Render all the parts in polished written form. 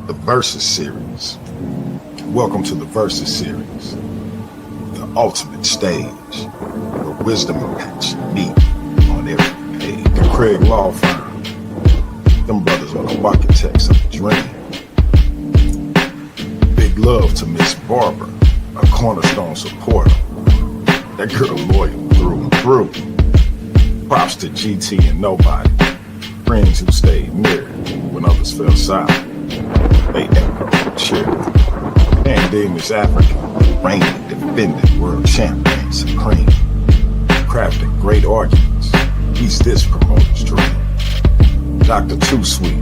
the Versus Series. Welcome to the Versus Series, the ultimate stage where wisdom and passion meet on every page. The Craig Law Firm, them brothers are the architects of the dream. Big love to Miss Barbara, a cornerstone supporter. That girl loyal through and through. Props to GT and Nobody, friends who stayed near when others fell silent. They echo, cheer. Pandemic African, reigning, defending, world champion, supreme. Crafting great arguments, he's this promoter's dream. Dr. Too Sweet,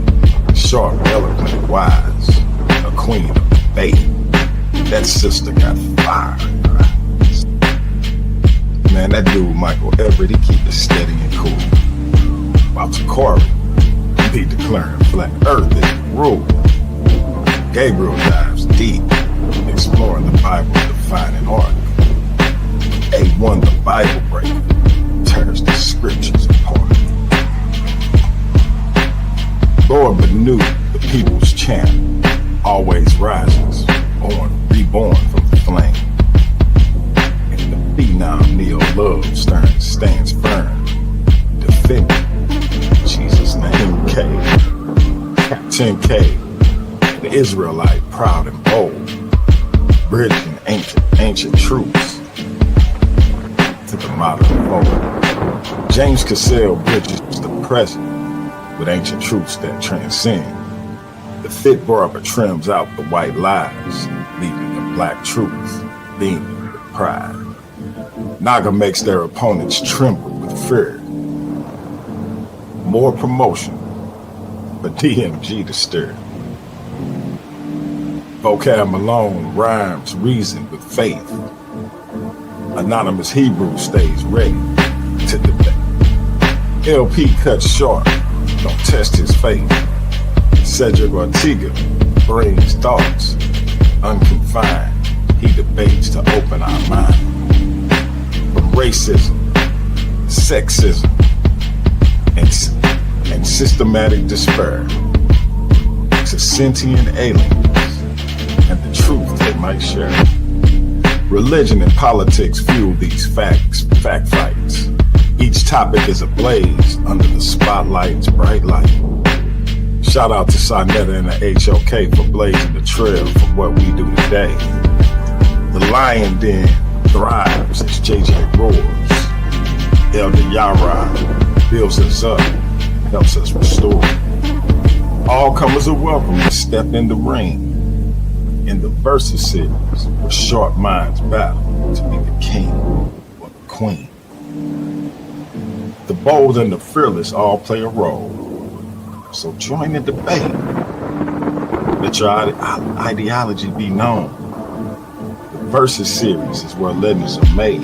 sharp, eloquent, wise, a queen of debate. That sister got fire in her eyes. Man, that dude Michael Everett, he keep it steady and cool. About to Corey, he declaring flat earth is the rule. Gabriel dives deep, exploring the Bible, defining art. A1, the Bible breaker, tears the scriptures apart. Lord Benu, the people's champ, always rises, reborn from the flame. And the phenom Neo Love stands firm, defending Jesus' name. K, Captain K, the Israelite, proud and bold, bridging ancient truths to the modern moment. James Cassell bridges the present with ancient truths that transcend. The fit barber trims out the white lies, leaving the black truth beaming with pride. Naga makes their opponents tremble with fear. More promotion, but DMG to stir. Vocab Malone rhymes reason with faith. Anonymous Hebrew stays ready to debate. LP cuts short, don't test his faith. Cedric Ortega brings thoughts unconfined. He debates to open our mind. From racism, sexism, and systematic despair to sentient aliens and the truth they might share. Religion and politics fuel these fact fights. Each topic is ablaze under the spotlight's bright light. Shout out to Sonetta and the HOK for blazing the trail for what we do today. The Lion Den thrives as JJ roars. Elder Yara builds us up, helps us restore. All comers are welcome to step in the ring in the Versus Series, where sharp minds battle to be the king or the queen. The bold and the fearless all play a role, so join the debate. Let your ideology be known. The Versus Series is where legends are made.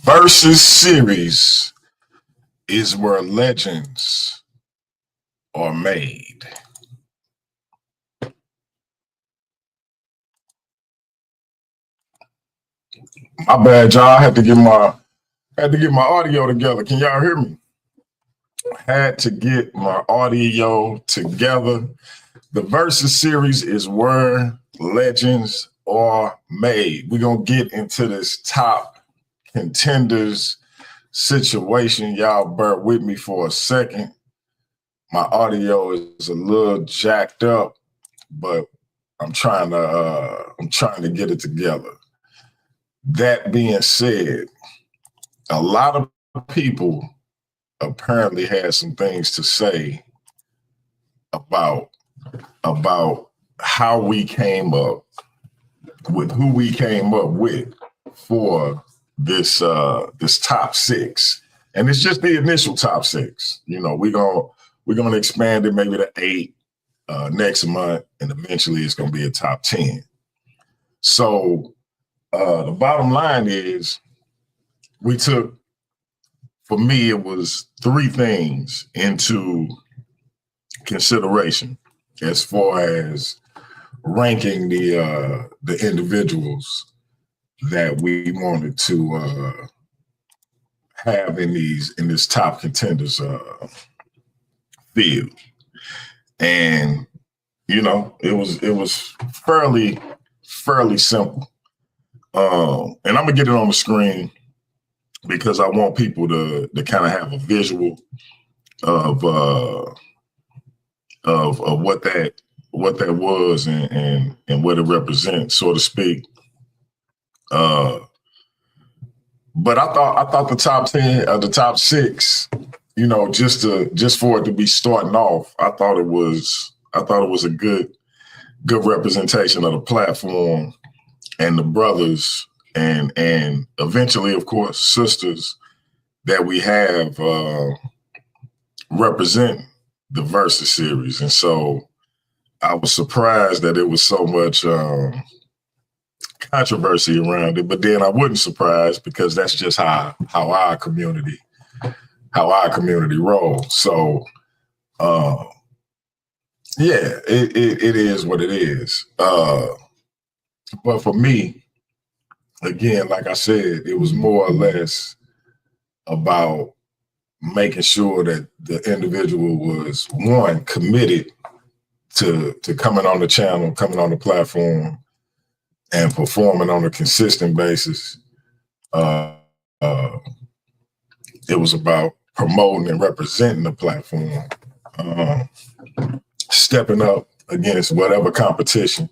Versus Series is where legends are made. My bad, y'all. I had to get my audio together. Can y'all hear me? Had to get my audio together. The Versus Series is where legends are made. We're gonna get into this top contenders situation. Y'all bear with me for a second. My audio is a little jacked up, but I'm trying to get it together. That being said, a lot of people apparently had some things to say about how we came up with who we came up with for this top six. And it's just the initial top six. You know, we're gonna expand it maybe to 8 next month, and eventually it's gonna be a top 10. So the bottom line is we took, for me, it was 3 things into consideration. as far as ranking the individuals that we wanted to have in this top contenders field. And it was fairly simple. And I'm gonna get it on the screen because I want people to kind of have a visual of what that was and what it represents, so to speak. But I thought the top 10, the top 6, just for it to be starting off, I thought it was a good representation of the platform and the brothers and eventually, of course, sisters that we have represent the Versus series. And so I was surprised that it was so much controversy around it, but then I wasn't surprised because that's just how our community rolls. So yeah, it is what it is. But for me, again, like I said, it was more or less about making sure that the individual was, one, committed to coming on the channel, coming on the platform, and performing on a consistent basis. It was about promoting and representing the platform, stepping up against whatever competition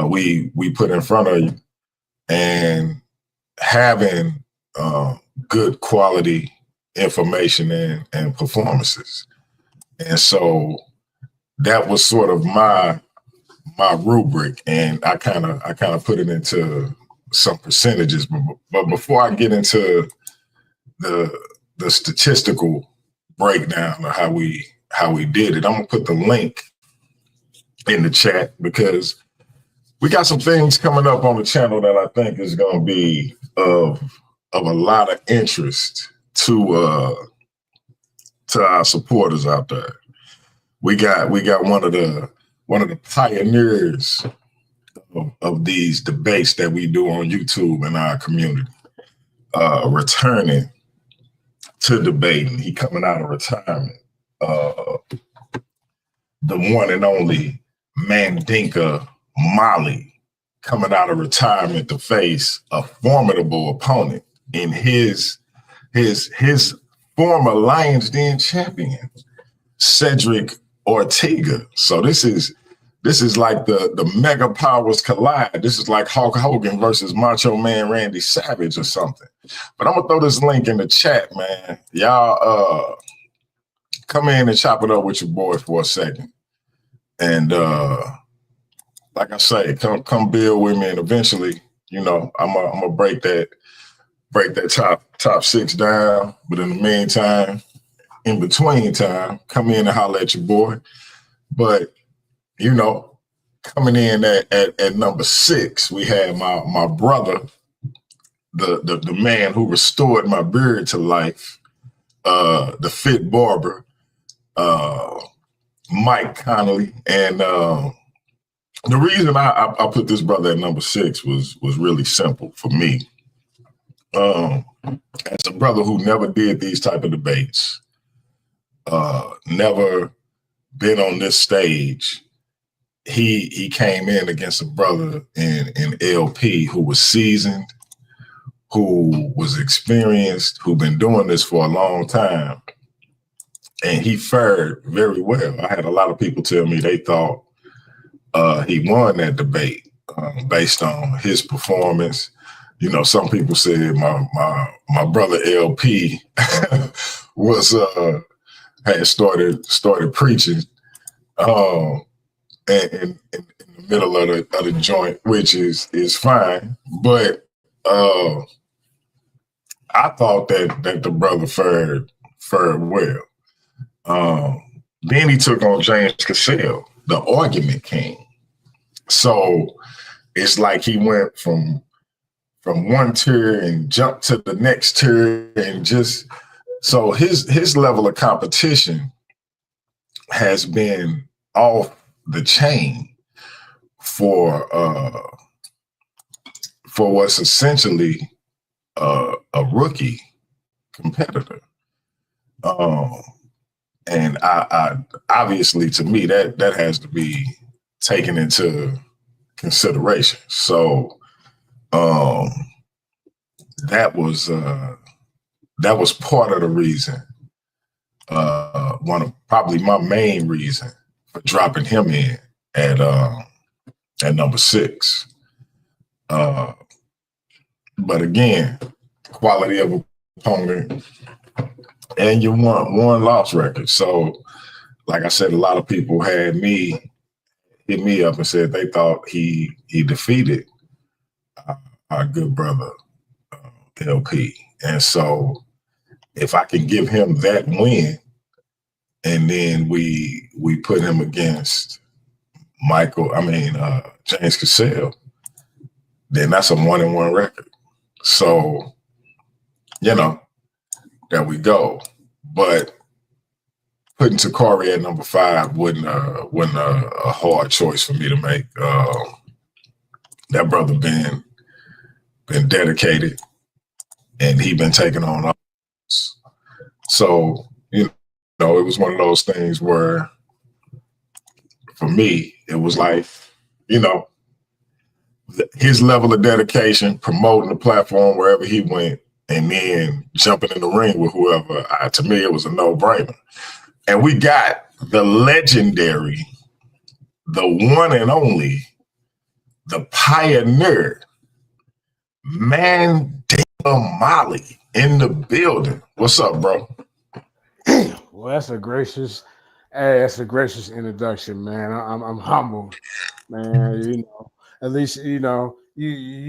we put in front of you, and having good quality information and performances. And so that was sort of my rubric, and I kind of put it into some percentages. But before I get into the statistical breakdown of how we did it, I'm gonna put the link in the chat because we got some things coming up on the channel that I think is gonna be of a lot of interest to our supporters out there. We got one of the pioneers of these debates that we do on YouTube in our community, returning to debating. He coming out of retirement. The one and only Mandinka Molly coming out of retirement to face a formidable opponent in his former Lions Den champion, Cedric Ortega. So this is like the mega powers collide. This is like Hulk Hogan versus Macho Man Randy Savage or something. But I'm gonna throw this link in the chat, man. Y'all come in and chop it up with your boy for a second. And like I say, come build with me, and eventually, I'm gonna break that top 6 down. But in the meantime, in between time, come in and holler at your boy. But coming in at number 6, we had my brother, the man who restored my beard to life, the fit barber, Mike Connolly. And the reason I put this brother at number 6 was really simple for me. As a brother who never did these type of debates, never been on this stage, he came in against a brother in LP who was seasoned, who was experienced, who been doing this for a long time, and he fared very well. I had a lot of people tell me they thought he won that debate based on his performance. Some people said my brother LP was had started preaching in the middle of the joint, which is fine. But I thought that the brother fared well. Then he took on James Cassell, the argument king. So it's like he went from one tier and jumped to the next tier, and so his level of competition has been off the chain for what's essentially a rookie competitor. And I obviously, to me, that has to be taken into consideration. So that was part of the reason, one of probably my main reason for dropping him in at number 6. But again, quality of opponent, and you want one loss record. So, like I said, a lot of people had me hit me up and said they thought he defeated our good brother LP. And so, if I can give him that win, and then we put him against James Cassell, then that's a 1-1 record. So, there we go. But putting Takari at number 5 wasn't a hard choice for me to make. That brother been dedicated, and he been taking on others. So, it was one of those things where, for me, it was like, his level of dedication, promoting the platform wherever he went, and then jumping in the ring with whoever, to me, it was a no-brainer. And we got the legendary, the one and only, the pioneer, Mandinka Molly in the building. What's up, bro? Well, that's a gracious introduction, man. I'm humbled, man. At least you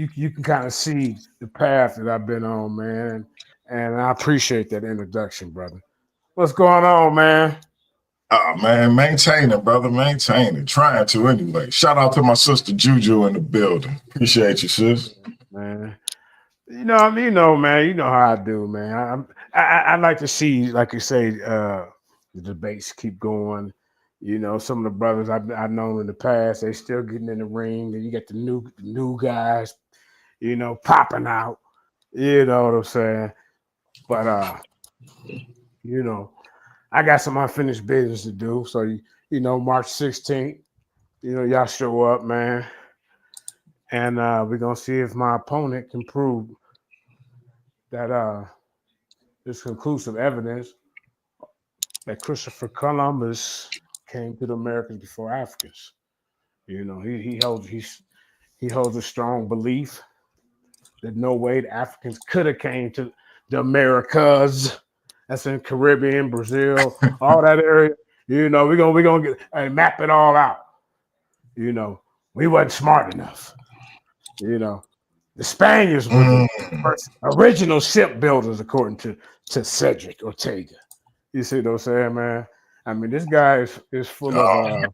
can kind of see the path that I've been on, man, and I appreciate that introduction, brother. What's going on, man? Man, maintaining, brother, maintaining. Trying to anyway. Shout out to my sister Juju in the building. Appreciate you, sis. Man, man. You know how I do, man. I like to see, like you say, the debates keep going. Some of the brothers I've known in the past, they still getting in the ring, and you get the new guys, popping out. You know what I'm saying? But I got some unfinished business to do. So March 16th, y'all show up, man, and we're gonna see if my opponent can prove that there's conclusive evidence that Christopher Columbus came to the Americas before Africans. He holds a strong belief that no way the Africans could have came to the Americas. That's in Caribbean, Brazil, all that area. We're gonna map it all out. We wasn't smart enough. The Spaniards were the first original shipbuilders, according to Cedric Ortega. You see what I'm saying, man? I mean, this guy is full of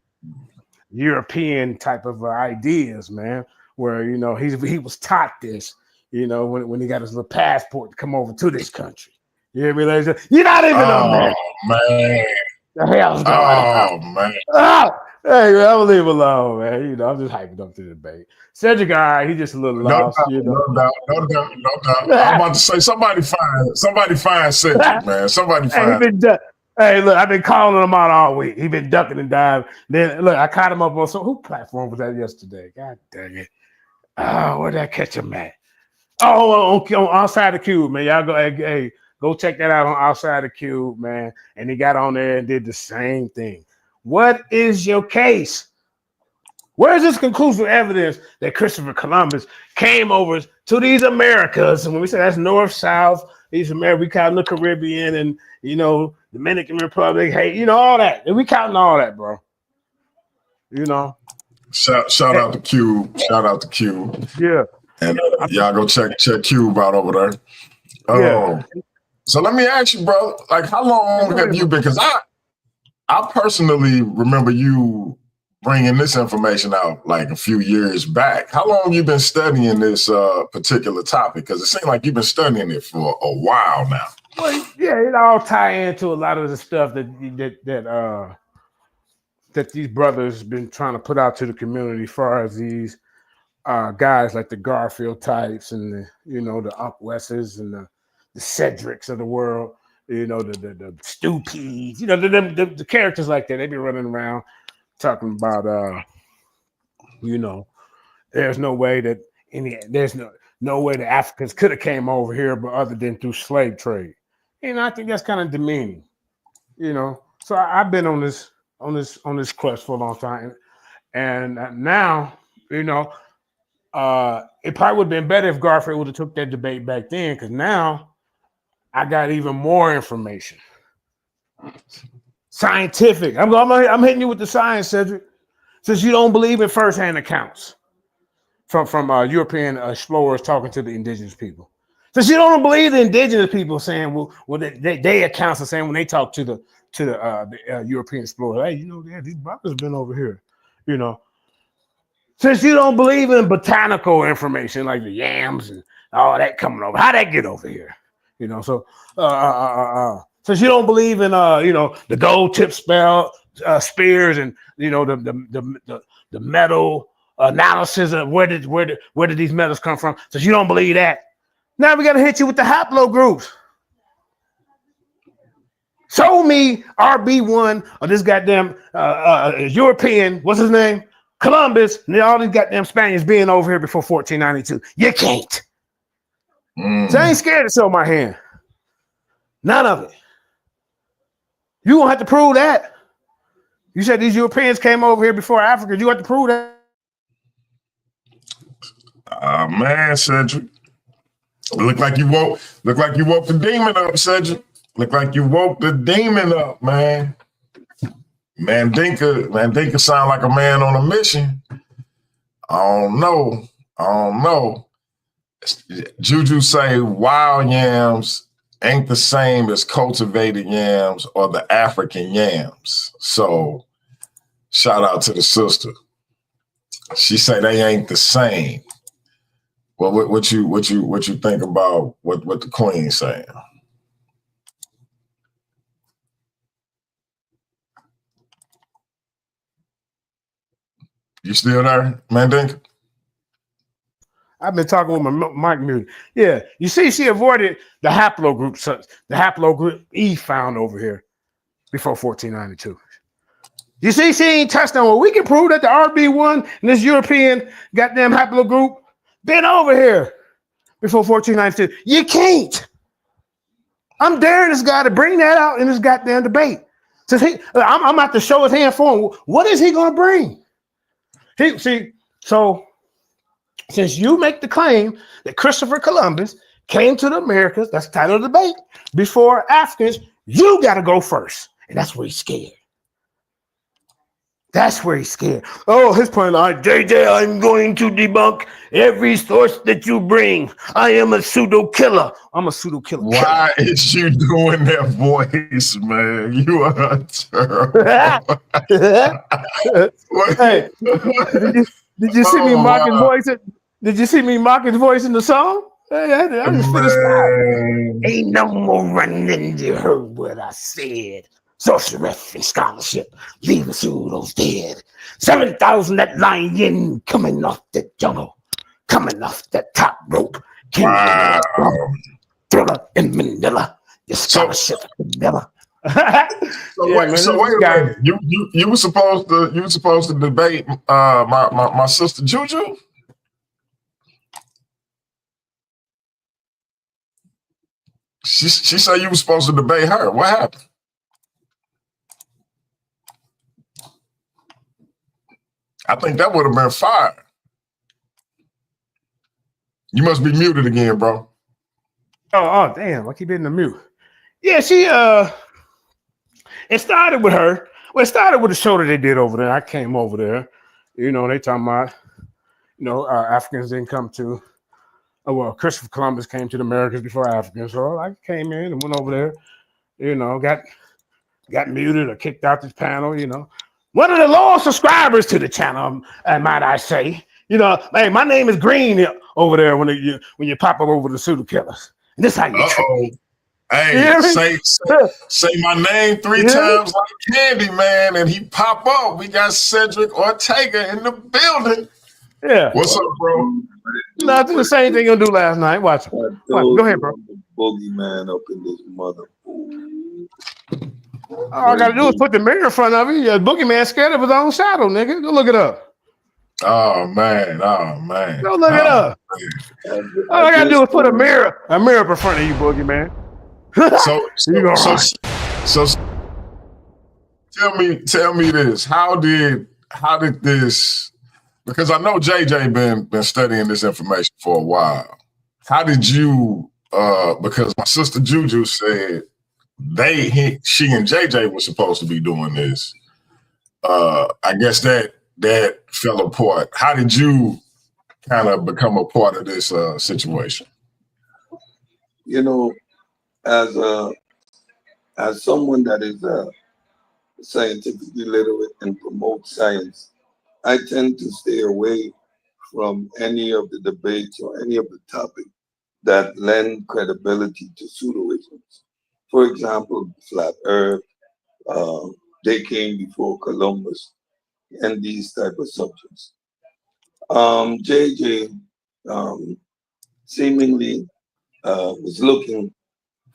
European type of ideas, man. Where he was taught this, when he got his little passport to come over to this country. You hear me, ladies? You're not even American. Man. The hell's going on? Man. Hey, man, I'm gonna leave him alone, man. I'm just hyping up the debate. Cedric, all right, he just a little lost. No doubt. I'm about to say somebody find Cedric, man. Somebody find. Hey, look, I've been calling him out all week. He been ducking and diving. Then look, I caught him up on who platform was that yesterday? God dang it! Oh, where did I catch him at? Oh, on Outside the Cube, man. Y'all go check that out on Outside the Cube, man. And he got on there and did the same thing. What is your case? Where is this conclusive evidence that Christopher Columbus came over to these Americas? And when we say that's north, south, these Americas, we count the Caribbean and Dominican Republic, all that. And we counting all that, bro. Shout out to Cube. Shout out to Cube. Yeah. And y'all go check Cube out over there. Yeah. So let me ask you, bro, like how long have you been? Because I personally remember you bringing this information out like a few years back. How long have you been studying this particular topic? Because it seems like you've been studying it for a while now. Well, yeah, it all tie into a lot of the stuff that that these brothers been trying to put out to the community, as far as these guys like the Garfield types and the the Unc Wesses and the Cedrics of the world, the Stupies, the characters like that. They be running around talking about there's no way that there's no way the Africans could have came over here, but other than through slave trade. I think that's kind of demeaning. So I've been on this quest for a long time, and now it probably would have been better if Garfield would have took that debate back then, because now I got even more information, scientific. I'm hitting you with the science, Cedric, since you don't believe in firsthand accounts from European explorers talking to the indigenous people. Since you don't believe the indigenous people saying, they accounts are saying when they talk to the European explorers, hey, these brothers have been over here, Since you don't believe in botanical information like the yams and all that coming over, how'd that get over here? So since you don't believe in the gold tip spears and the metal analysis of where did these metals come from, since you don't believe that, now we got to hit you with the haplogroups. Show me RB1 or this goddamn European, what's his name? Columbus, and all these goddamn Spaniards being over here before 1492. You can't. So I ain't scared to show my hand. None of it. You gonna have to prove that. You said these Europeans came over here before Africans. You have to prove that. Man, Cedric. Look like you woke the demon up, Cedric. Look like you woke the demon up, man. Mandinka sound like a man on a mission. I don't know. Juju say wild yams ain't the same as cultivated yams or the African yams. So shout out to the sister. She say they ain't the same. Well, what you think about what the queen saying? You still there, Mandinka? I've been talking with my mic muted. Yeah, you see, she avoided the haplogroup E found over here before 1492. You see, she ain't touched on. Well, we can prove that the RB1 and this European goddamn haplogroup been over here before 1492. You can't. I'm daring this guy to bring that out in this goddamn debate. I'm about to show his hand for him. What is he going to bring? So since you make the claim that Christopher Columbus came to the Americas, that's the title of the debate, before Africans, you got to go first. And that's where he's scared. Oh, his point, JJ, I'm going to debunk every source that you bring. I am a pseudo killer. I'm a pseudo killer. Why is you doing that voice, man? You are terrible. Hey, did you see me mocking voice? Did you see me mocking voice in the song? Hey, I just finished that. Ain't no more running. You heard what I said. Sorceress and scholarship, leave the pseudos dead. 7,000 that lion coming off the jungle, coming off the top rope. Wow. Thriller in Manila, the scholarship Manila. Wait a minute. You were supposed to debate my sister Juju. She said you were supposed to debate her. What happened? I think that would have been fire. You must be muted again, bro. Oh, damn. I keep hitting the mute. Yeah, it started with her. Well, it started with the show that they did over there. I came over there. They talking about, Africans didn't come to, Christopher Columbus came to the Americas before Africans. So I came in and went over there, got muted or kicked out this panel, One of the loyal subscribers to the channel, might I say. Hey, my name is Green over there when you pop up over the pseudo killers. And this is how you treat me. Hey, say my name 3 times like Candy, man, and he pop up. We got Cedric Ortega in the building. Yeah. What's up, bro? Nothing. The same thing you do last night. Watch him. Go ahead, bro. The boogeyman up in this mother. All I gotta do is put the mirror in front of you. Yeah, boogeyman scared of his own shadow, nigga. Go look it up. Oh man. Go look it up. All I gotta do is put a mirror up in front of you, boogeyman. So tell me this. How did this, because I know JJ been studying this information for a while. How did you because my sister Juju said she and JJ were supposed to be doing this. I guess that fell apart. How did you kind of become a part of this situation? You know, as someone that is scientifically literate and promotes science, I tend to stay away from any of the debates or any of the topics that lend credibility to pseudoisms. For example, flat Earth, they came before Columbus, and these type of subjects. JJ seemingly was looking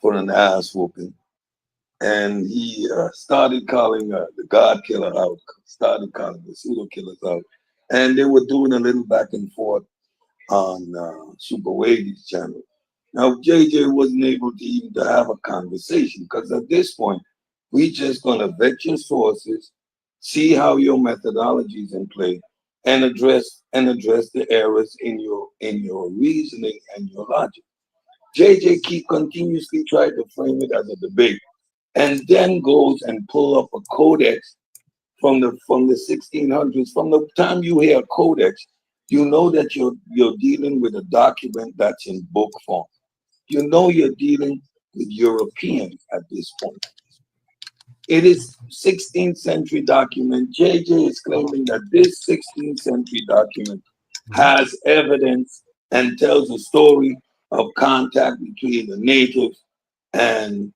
for an ass whooping, and he started calling the God killer out, started calling the pseudo killers out, and they were doing a little back and forth on Super Wavy's channel. Now JJ wasn't able to even to have a conversation, because at this point we just gonna vet your sources, see how your methodology is in play, and address the errors in your reasoning and your logic. JJ continuously tried to frame it as a debate, and then goes and pull up a codex from the 1600s. From the time you hear a codex, you know that you're dealing with a document that's in book form. You know you're dealing with European at this point. It is 16th century document. JJ is claiming that this 16th century document has evidence and tells a story of contact between the natives and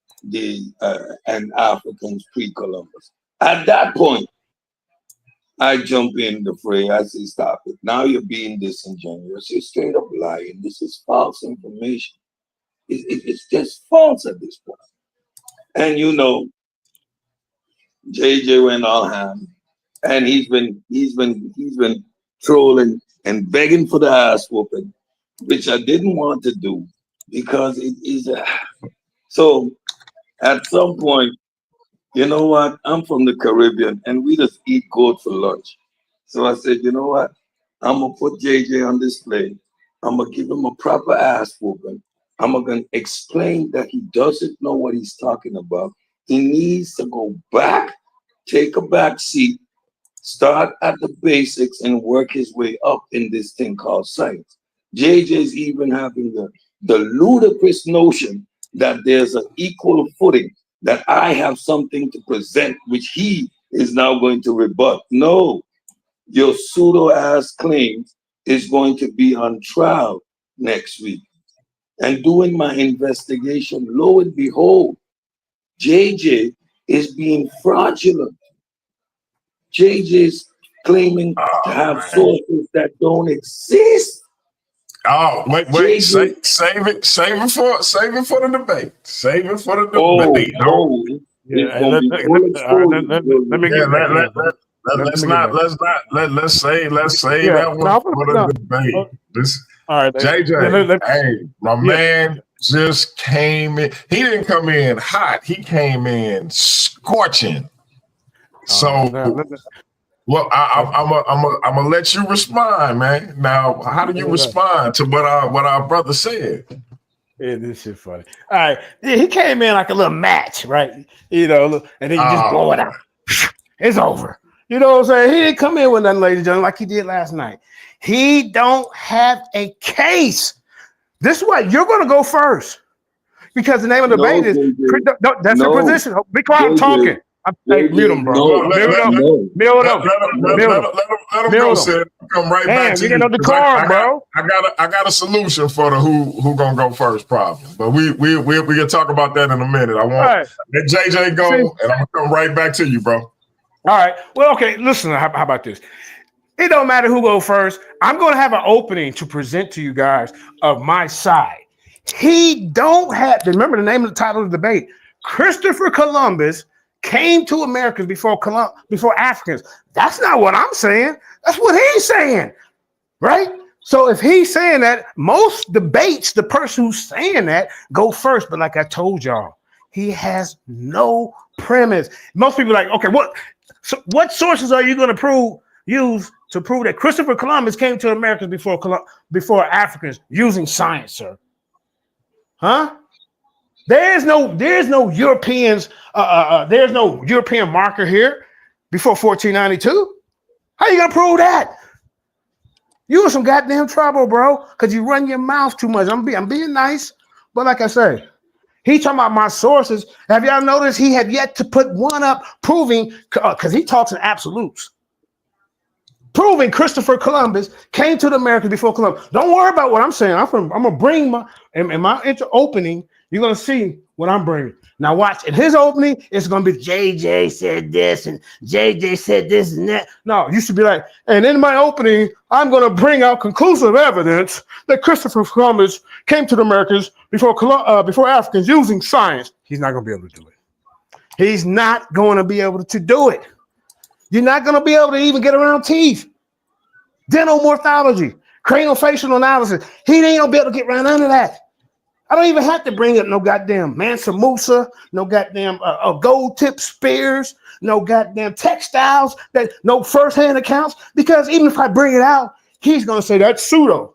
and Africans pre-Columbus. At that point, I jump in the fray. I say, stop it. Now you're being disingenuous. You're straight up lying. This is false information. It's just false at this point. And you know, JJ went all ham, and he's been trolling and begging for the ass whooping, which I didn't want to do, because it is so at some point, you know what? I'm from the Caribbean, and we just eat goat for lunch. So I said, you know what? I'm gonna put JJ on display. I'm gonna give him a proper ass whooping. I'm gonna explain that he doesn't know what he's talking about. He needs to go back, take a back seat, start at the basics, and work his way up in this thing called science. JJ's even having the ludicrous notion that there's an equal footing, that I have something to present, which he is now going to rebut. No, your pseudo-ass claims is going to be on trial next week. And doing my investigation, lo and behold, JJ is being fraudulent. JJ's claiming to have sources that don't exist. Oh, wait, JJ, save it for the debate. Save it for the debate. Let's say that one for the debate. All right, JJ, hey, my man just came in. He didn't come in hot. He came in scorching. So, well, I'm gonna let you respond, man. Now, how do you respond to what our brother said? Yeah, this shit funny. All right, he came in like a little match, right? You know, and then you just blow it out. It's over. You know what I'm saying? He didn't come in with nothing, ladies and gentlemen, like he did last night. He don't have a case. This is what you're going to go first, because the name of the debate is that's your position. Be quiet, I'm talking. Mute him, bro. Mute him. Let him go, Mute him. Sid. Come right Damn, back to you you. got the 'cause card, bro. I got a solution for the who gonna go first problem. But we can talk about that in a minute. I want Right. let JJ go, and I'm gonna come right back to you, bro. All right. Well, okay. Listen. How about this? It don't matter who goes first. I'm going to have an opening to present to you guys of my side. He don't have. Remember the name of the title of the debate. Christopher Columbus came to Americans before Africans. That's not what I'm saying. That's what he's saying, right? So if he's saying that, most debates, the person who's saying that go first. But like I told y'all, he has no premise. Most people are like, okay, what sources are you going to use to prove that Christopher Columbus came to America before Africans using science, sir? Huh? There's no Europeans. There's no European marker here before 1492. How you gonna prove that? You in some goddamn trouble, bro, because you run your mouth too much. I'm being nice, but like I say, he talking about my sources. Have y'all noticed he have yet to put one up proving, because he talks in absolutes, proving Christopher Columbus came to the Americas before Columbus. Don't worry about what I'm saying. I'm gonna bring in my opening. You're gonna see what I'm bringing. Now watch. In his opening, it's gonna be JJ said this and JJ said this and that. No, you should be like, and in my opening, I'm gonna bring out conclusive evidence that Christopher Columbus came to the Americas before Africans using science. He's not gonna be able to do it. He's not going to be able to do it. You're not going to be able to even get around teeth, dental morphology, craniofacial analysis. He ain't going to be able to get around none of that. I don't even have to bring up no goddamn Mansa Musa, no goddamn gold tip spears, no goddamn textiles, no first-hand accounts, because even if I bring it out, he's going to say that's pseudo.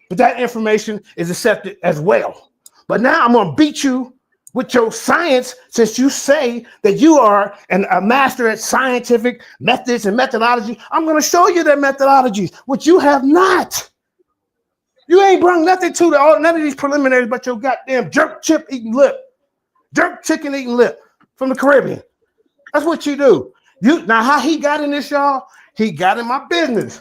But that information is accepted as well. But now I'm going to beat you with your science, since you say that you are a master at scientific methods and methodology. I'm going to show you their methodologies, which you have not. You ain't brought nothing to none of these preliminaries but your goddamn jerk chicken eating lip from the Caribbean. That's what you do. Now how he got in this, y'all? He got in my business.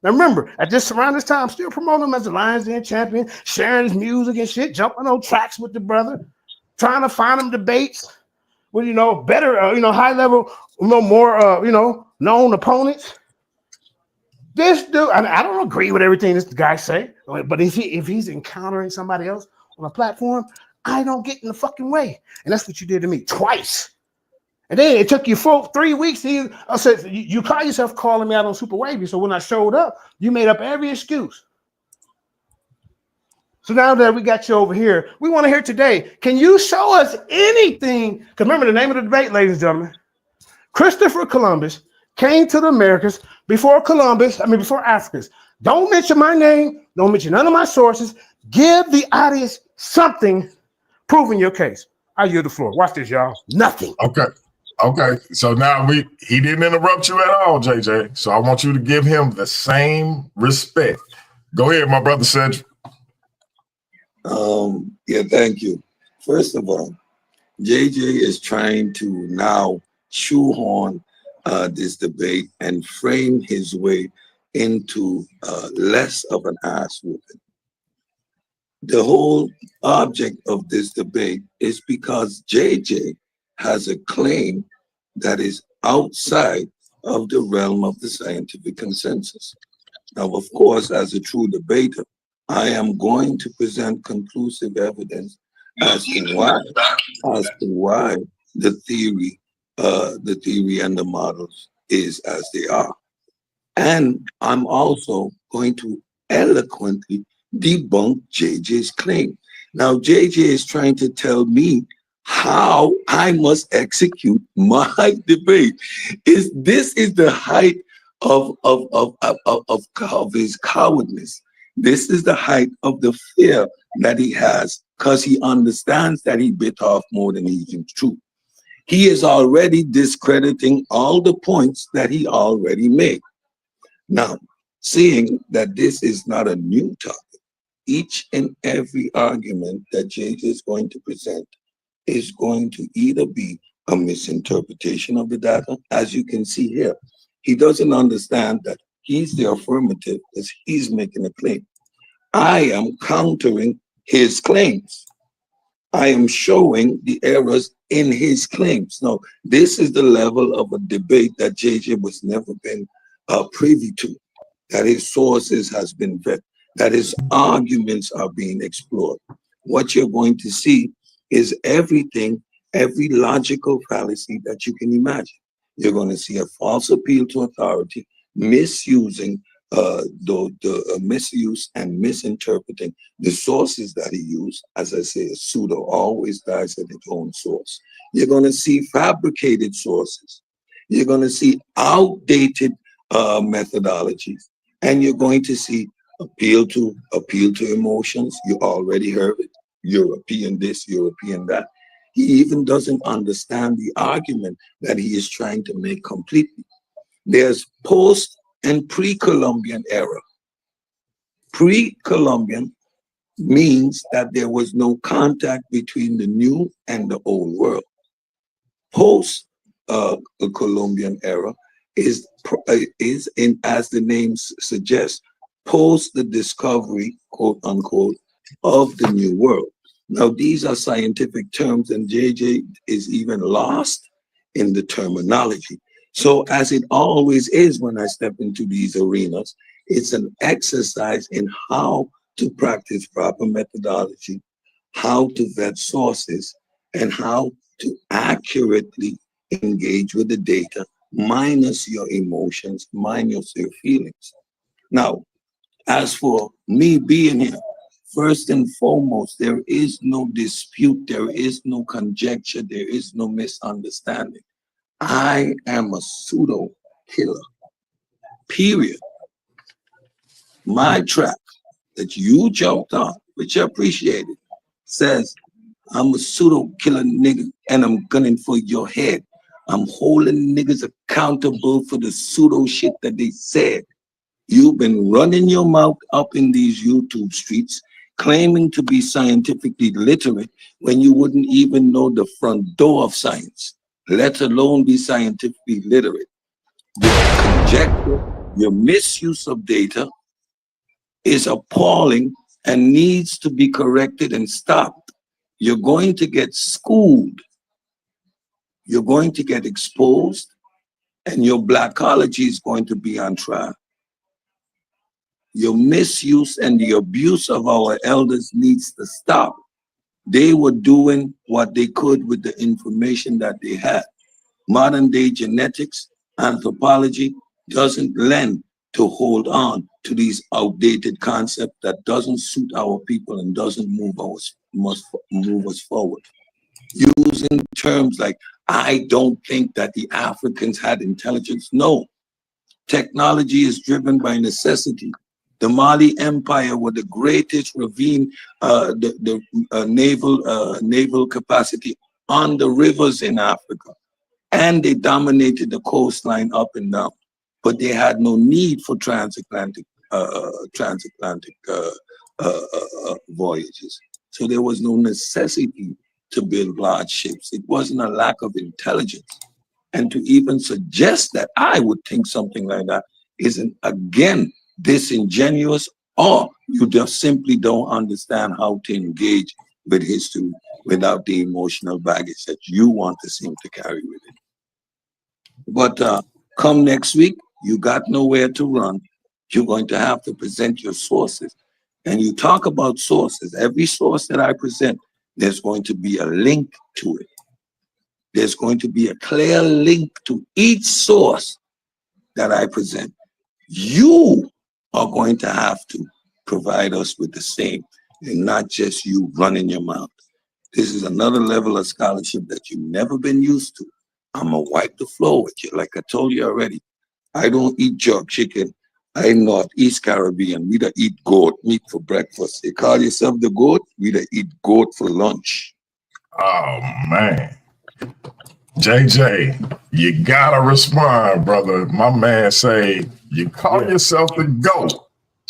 Now remember, around this time, I'm still promoting him as a Lions Den champion, sharing his music and shit, jumping on tracks with the brother, trying to find him debates with better, high level, more known opponents. This dude, I don't agree with everything this guy say, but if he's encountering somebody else on a platform, I don't get in the fucking way, and that's what you did to me twice. And then it took you 3 weeks. I said you call yourself calling me out on Super Wavy, so when I showed up, you made up every excuse. So now that we got you over here, we want to hear today. Can you show us anything? Because remember the name of the debate, ladies and gentlemen. Christopher Columbus came to the Americas before Africans. Don't mention my name. Don't mention none of my sources. Give the audience something proving your case. I yield the floor. Watch this, y'all. Nothing. Okay. So now he didn't interrupt you at all, JJ. So I want you to give him the same respect. Go ahead, my brother Cedric. Yeah, thank you. First of all, JJ is trying to now shoehorn this debate and frame his way into less of an ass whooping. The whole object of this debate is because JJ has a claim that is outside of the realm of the scientific consensus. Now, of course, as a true debater, I am going to present conclusive evidence as to why the theory and the models is as they are. And I'm also going to eloquently debunk JJ's claim. Now, JJ is trying to tell me how I must execute my debate. This is the height of his cowardness. This is the height of the fear that he has, because he understands that he bit off more than he can chew. He is already discrediting all the points that he already made. Now, seeing that this is not a new topic, each and every argument that JJ is going to present is going to either be a misinterpretation of the data, as you can see here. He doesn't understand that he's the affirmative because he's making a claim. I am countering his claims. I am showing the errors in his claims. Now, this is the level of a debate that JJ was never been privy to, that his sources has been vetted, that his arguments are being explored. What you're going to see is everything, every logical fallacy that you can imagine. You're going to see a false appeal to authority, misusing the misuse and misinterpreting the sources that he used. As I say, a pseudo always dies at its own source. You're going to see fabricated sources. You're going to see outdated methodologies, and you're going to see appeal to emotions. You already heard it. European this, European that. He even doesn't understand the argument that he is trying to make completely. There's post and pre-Columbian era. Pre-Columbian means that there was no contact between the new and the old world. Post the Columbian era is in, as the name suggests, post the discovery, quote unquote, of the new world. Now, these are scientific terms, and JJ is even lost in the terminology. So, as it always is when I step into these arenas, it's an exercise in how to practice proper methodology, how to vet sources, and how to accurately engage with the data, minus your emotions, minus your feelings. Now, as for me being here, first and foremost, there is no dispute, there is no conjecture, there is no misunderstanding. I am a pseudo killer, period. My track that you jumped on, which I appreciated, says I'm a pseudo killer nigga and I'm gunning for your head. I'm holding niggas accountable for the pseudo shit that they said. You've been running your mouth up in these YouTube streets, claiming to be scientifically literate when you wouldn't even know the front door of science, let alone be scientifically literate. Your conjecture, your misuse of data is appalling and needs to be corrected and stopped. You're going to get schooled. You're going to get exposed, and your blackology is going to be on trial. Your misuse and the abuse of our elders needs to stop. They were doing what they could with the information that they had. Modern day genetics, anthropology doesn't lend to hold on to these outdated concepts that doesn't suit our people and doesn't move us forward. Using terms like, I don't think that the Africans had intelligence. No, technology is driven by necessity. The Mali Empire were the greatest naval capacity on the rivers in Africa, and they dominated the coastline up and down. But they had no need for transatlantic voyages. So there was no necessity to build large ships. It wasn't a lack of intelligence. And to even suggest that I would think something like that isn't, again, disingenuous, or you just simply don't understand how to engage with history without the emotional baggage that you want to seem to carry with it. But come next week, you got nowhere to run. You're going to have to present your sources. And you talk about sources. Every source that I present, there's going to be a link to it. There's going to be a clear link to each source that I present. You are going to have to provide us with the same, and not just you running your mouth. This is another level of scholarship that you've never been used to. I'm gonna wipe the floor with you. Like I told you already, I don't eat jerk chicken. I'm not East Caribbean. We don't eat goat meat for breakfast. You call yourself the goat, we don't eat goat for lunch. Oh, man. JJ, you gotta respond, brother. My man say, you call yourself the goat.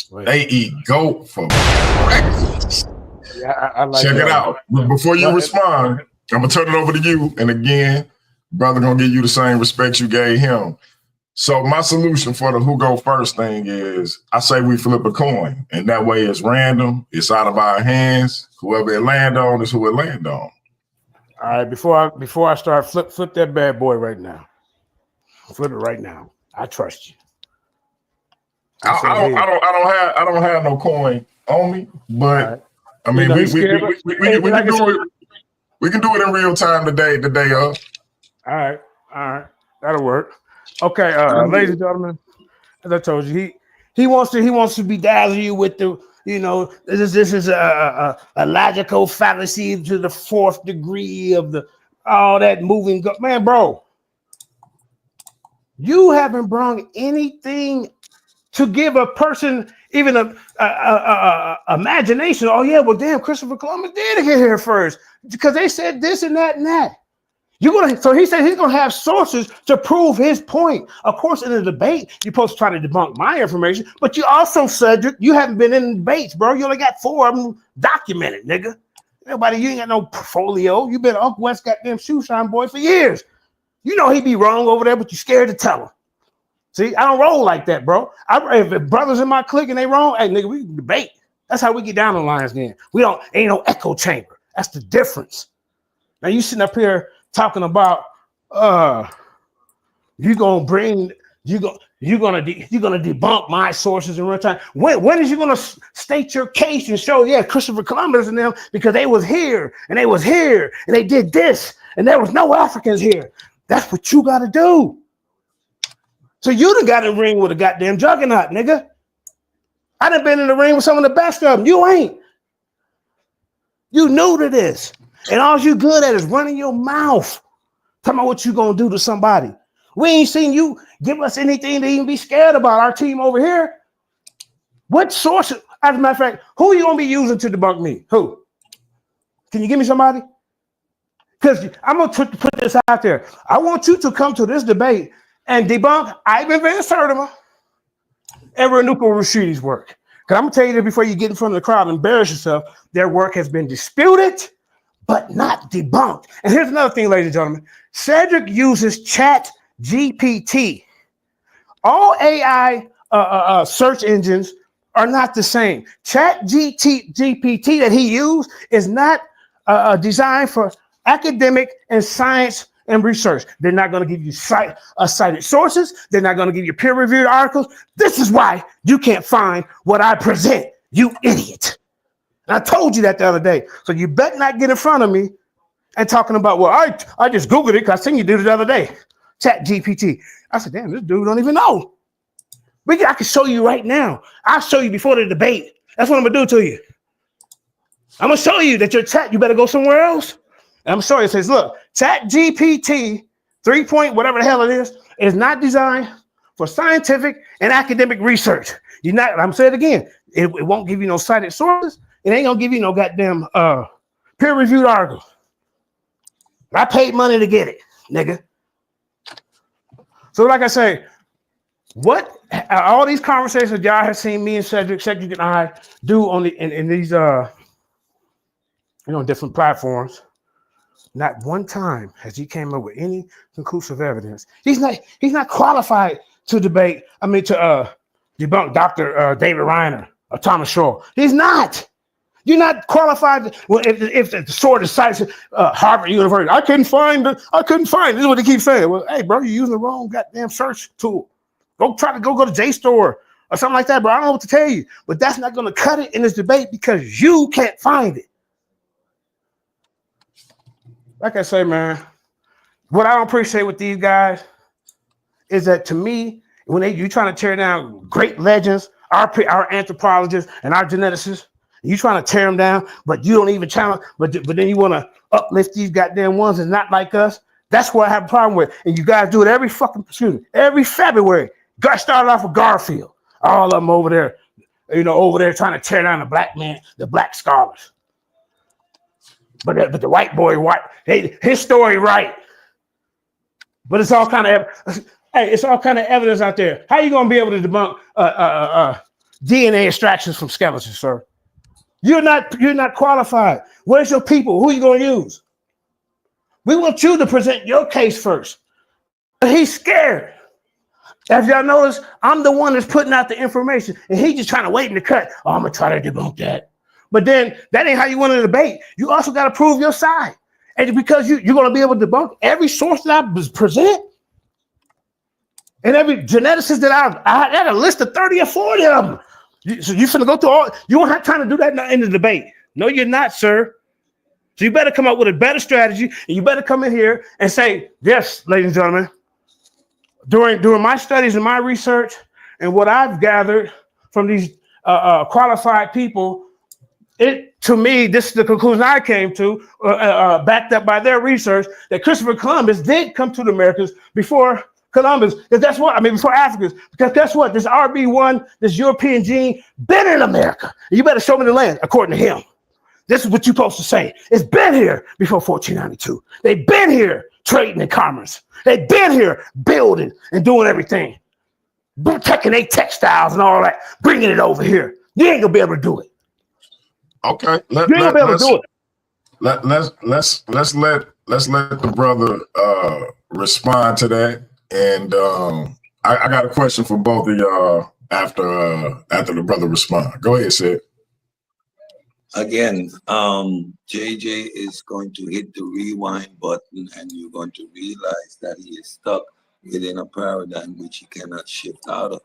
Wait. They eat goat for breakfast. Yeah, I like Check that. it out. But before you respond, I'm gonna turn it over to you. And again, brother gonna give you the same respect you gave him. So my solution for the who go first thing is I say we flip a coin, and that way it's random. It's out of our hands. Whoever it land on is who it land on. All right, before I start, flip that bad boy right now. Flip it right now. I trust you. I don't have no coin on me, but right. I mean we can do it. We can do it in real time today of. All right, that'll work. Okay, ladies and gentlemen, as I told you, he wants to bedazzle you with the, you know, this is a logical fallacy to the fourth degree of the all that moving man, bro. You haven't brought anything to give a person even a imagination. Oh yeah, well damn, Christopher Columbus did get here first because they said this and that and that. So he said he's gonna have sources to prove his point. Of course, in a debate, you're supposed to try to debunk my information, but you also, Cedric, you haven't been in debates, bro. You only got 4 of them documented, nigga. Everybody, you ain't got no portfolio. You've been Uncle West goddamn shoe shine boy for years. You know he be wrong over there, but you're scared to tell him. See, I don't roll like that, bro. If brothers in my clique and they wrong, hey, nigga, we can debate. That's how we get down the lines then. Ain't no echo chamber. That's the difference. Now you sitting up here talking about you're gonna debunk my sources in real time. When is you gonna state your case and show, yeah, Christopher Columbus and them, because they was here and they was here and they did this and there was no Africans here. That's what you gotta do. So you done got in the ring with a goddamn juggernaut, nigga. I done been in the ring with some of the best of them. You ain't. You new to this. And all you good at is running your mouth. Talking about what you gonna do to somebody. We ain't seen you give us anything to even be scared about. Our team over here. What source? As a matter of fact, who are you gonna be using to debunk me? Who? Can you give me somebody? Because I'm gonna put this out there. I want you to come to this debate and debunk Ivan Van Sertima and Renuka Rashidi's work. Because I'm gonna tell you this before you get in front of the crowd and embarrass yourself. Their work has been disputed, but not debunked. And here's another thing, ladies and gentlemen. Cedric uses Chat GPT. All AI search engines are not the same. Chat GPT that he used is not designed for academic and science and research. They're not going to give you cited sources. They're not going to give you peer-reviewed articles. This is why you can't find what I present, you idiot. And I told you that the other day. So you better not get in front of me and talking about, well, I just Googled it because I seen you do it the other day. Chat GPT. I said, damn, this dude don't even know. I can show you right now. I'll show you before the debate. That's what I'm going to do to you. I'm going to show you that your chat, you better go somewhere else. And I'm going to show you. It says, look, Chat GPT 3 point, whatever the hell it is not designed for scientific and academic research. I'm saying it again. It won't give you no cited sources. It ain't going to give you no goddamn peer-reviewed articles. I paid money to get it, nigga. So like I say, what all these conversations y'all have seen me and Cedric and I do on in these different platforms, not one time has he came up with any conclusive evidence. He's not qualified to debate. I mean to debunk Dr. David Reiner or Thomas Shaw. He's not. You're not qualified. Well, if the sword is cited, Harvard University, I couldn't find it. This is what they keep saying. Well, hey, bro, you're using the wrong goddamn search tool. Go to JSTOR or something like that, bro. I don't know what to tell you, but that's not going to cut it in this debate because you can't find it. Like I say, man, what I don't appreciate with these guys is that to me, when you trying to tear down great legends, our anthropologists and our geneticists, you trying to tear them down, but you don't even challenge, but then you want to uplift these goddamn ones and not like us. That's what I have a problem with. And you guys do it every February. Guys started off with Garfield. All of them over there, trying to tear down the black man, the black scholars. But the white boy, his story right. But it's all kind of evidence out there. How you gonna be able to debunk DNA extractions from skeletons, sir? You're not qualified. Where's your people? Who are you gonna use? We want you to present your case first. But he's scared. As y'all notice, I'm the one that's putting out the information, and he just trying to wait in the cut. Oh, I'm gonna try to debunk that. But then that ain't how you want to debate. You also got to prove your side. And because you're going to be able to debunk every source that I present, and every geneticist that I had a list of 30 or 40 of them. So you're finna go through all, you don't have time to do that in the debate. No, you're not, sir. So you better come up with a better strategy, and you better come in here and say, yes, ladies and gentlemen, during my studies and my research and what I've gathered from these qualified people, to me, this is the conclusion I came to, backed up by their research, that Christopher Columbus did come to the Americas before Columbus. Because that's what, before Africans. Because guess what? This RB1, this European gene, been in America. You better show me the land, according to him. This is what you're supposed to say. It's been here before 1492. They've been here trading and commerce. They've been here building and doing everything. Taking their textiles and all that, bringing it over here. You ain't gonna be able to do it. Okay, you ain't gonna be able to do it. Let's let the brother respond to that. And I got a question for both of y'all after the brother respond. Go ahead, Sid. Again, JJ is going to hit the rewind button, and you're going to realize that he is stuck within a paradigm which he cannot shift out of.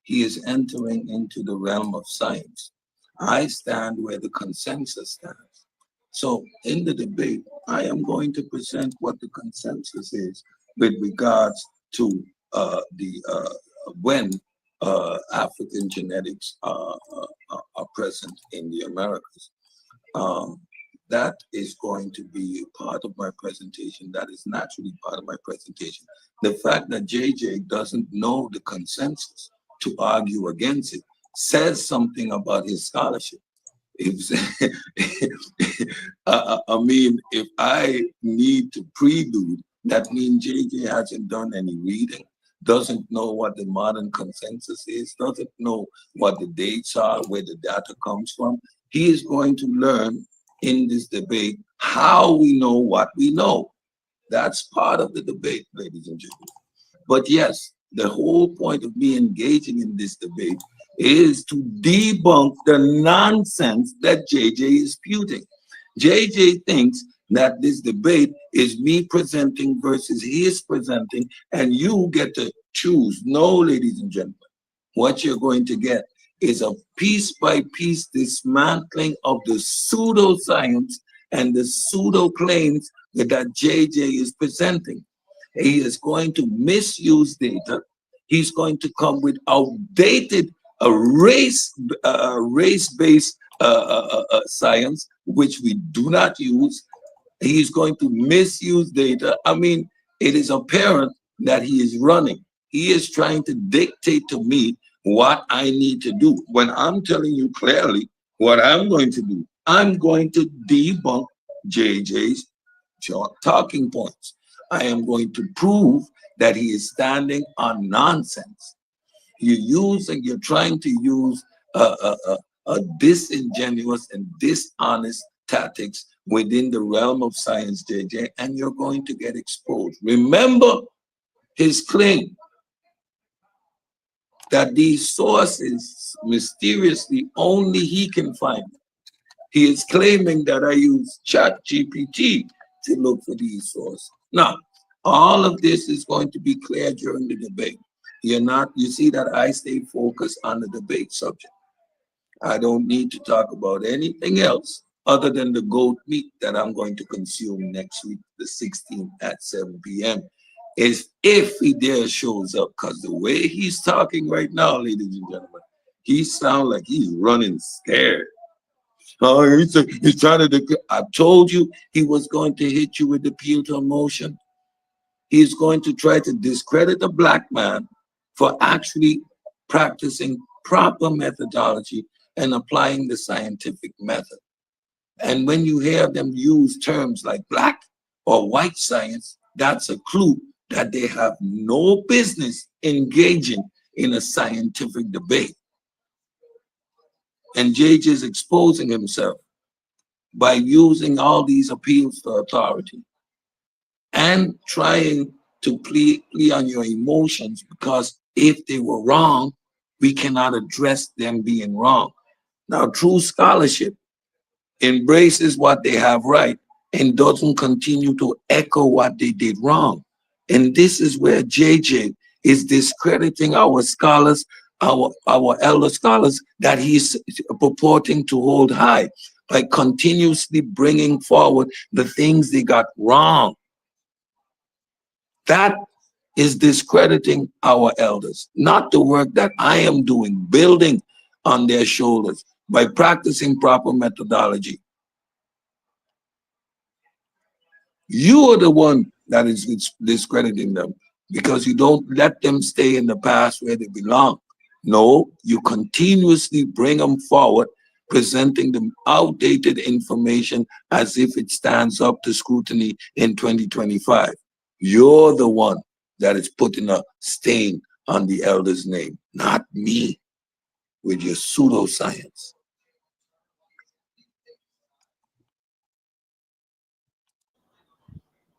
He is entering into the realm of science. I stand where the consensus stands. So in the debate, I am going to present what the consensus is with regards to when African genetics are present in the Americas. That is going to be part of my presentation. That is naturally part of my presentation. The fact that JJ doesn't know the consensus to argue against it says something about his scholarship. If if I need to prelude, that means JJ hasn't done any reading, doesn't know what the modern consensus is, doesn't know what the dates are, where the data comes from. He is going to learn in this debate how we know what we know. That's part of the debate, ladies and gentlemen. But yes, the whole point of me engaging in this debate is to debunk the nonsense that JJ is spewing. JJ thinks that this debate is me presenting versus he is presenting, and you get to choose. No, ladies and gentlemen, what you're going to get is a piece by piece dismantling of the pseudoscience and the pseudo claims that JJ is presenting. He is going to misuse data. He's going to come with outdated race-based science, which we do not use. He's going to misuse data. It is apparent that he is running. He is trying to dictate to me what I need to do. When I'm telling you clearly what I'm going to do, I'm going to debunk JJ's talking points. I am going to prove that he is standing on nonsense. You're trying to use a disingenuous and dishonest tactics within the realm of science, JJ, and you're going to get exposed. Remember his claim that these sources, mysteriously, only he can find them. He is claiming that I use ChatGPT to look for these sources. Now, all of this is going to be clear during the debate. You see that I stay focused on the debate subject. I don't need to talk about anything else other than the goat meat that I'm going to consume next week, the 16th at 7 p.m. Is if he dare shows up, because the way he's talking right now, ladies and gentlemen, he sounds like he's running scared. Oh, he's trying to. I told you he was going to hit you with the appeal to emotion. He's going to try to discredit a black man for actually practicing proper methodology and applying the scientific method. And when you hear them use terms like black or white science, that's a clue that they have no business engaging in a scientific debate. And JJ is exposing himself by using all these appeals to authority and trying to play on your emotions, because if they were wrong, we cannot address them being wrong. Now, true scholarship embraces what they have right and doesn't continue to echo what they did wrong. And this is where JJ is discrediting our scholars, our elder scholars that he's purporting to hold high by continuously bringing forward the things they got wrong. That is discrediting our elders, not the work that I am doing, building on their shoulders by practicing proper methodology. You are the one that is discrediting them because you don't let them stay in the past where they belong. No, you continuously bring them forward, presenting them outdated information as if it stands up to scrutiny in 2025. You're the one that is putting a stain on the elder's name, not me with your pseudoscience.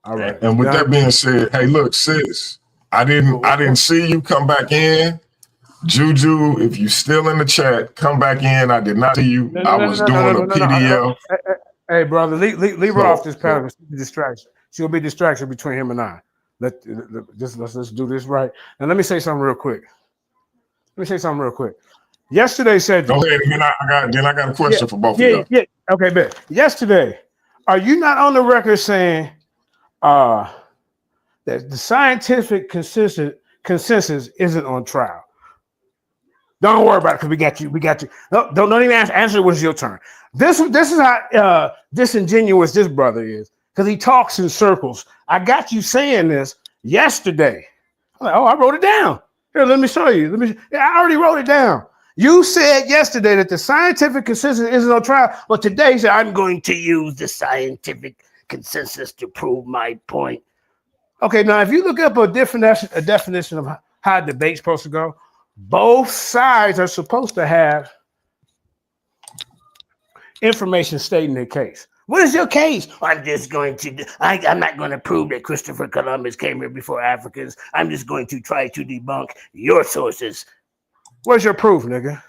All right. And with that being said, hey, look, sis, I didn't see you come back in. Juju, if you still in the chat, come back in. I did not see you. I was doing a PDL. Hey, brother, leave her off this panel. Distraction. She'll be distraction between him and I. Let's do this right. Now let me say something real quick. Yesterday, Cedric. Go ahead. Then I got a question for both of y'all. Yeah. Okay, bet. Yesterday, are you not on the record saying that the scientific consensus isn't on trial? Don't worry about it because we got you. No, don't even answer. It was your turn. This is how disingenuous this brother is because he talks in circles. I got you saying this yesterday. I'm like, oh, I wrote it down. Here, let me show you. I already wrote it down. You said yesterday that the scientific consensus isn't on trial, but today you said I'm going to use the scientific consensus to prove my point. Okay, now if you look up a definition of how a debate's supposed to go, both sides are supposed to have information stating their case. What is your case? I'm not going to prove that Christopher Columbus came here before Africans. I'm just going to try to debunk your sources. Where's your proof, nigga?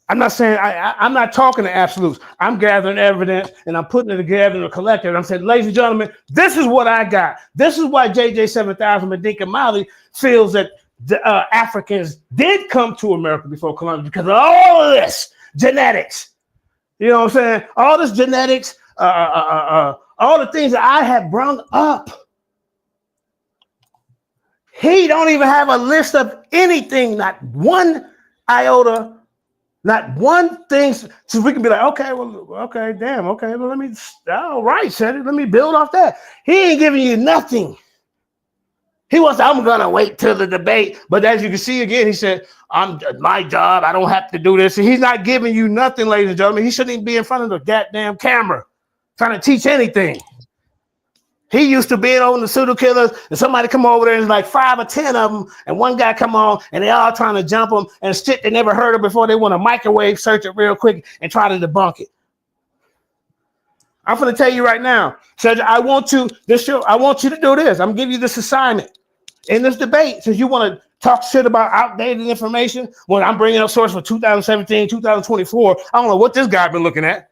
I'm not saying, I'm not talking to absolutes. I'm gathering evidence and I'm putting it together in a collective. And I'm saying, ladies and gentlemen, this is what I got. This is why JJ 7000 Mandinka Mali feels that the Africans did come to America before Columbus because of all of this genetics. You know what I'm saying? All this genetics, all the things that I have brought up. He don't even have a list of anything, not one iota, not one thing. So we can be like, okay, damn, okay, well, all right, Cedric, let me build off that. He ain't giving you nothing. He wants, I'm gonna wait till the debate. But as you can see again, he said, my job, I don't have to do this. And he's not giving you nothing, ladies and gentlemen. He shouldn't even be in front of the goddamn camera trying to teach anything. He used to be on the pseudo killers, and somebody come over there and there's like 5 or 10 of them, and one guy come on, and they all trying to jump him and shit they never heard of before. They want to microwave search it real quick and try to debunk it. I'm going to tell you right now, Cedric, I want you to do this. I'm going to give you this assignment in this debate. Since you want to talk shit about outdated information, when I'm bringing up source for 2017, 2024, I don't know what this guy been looking at.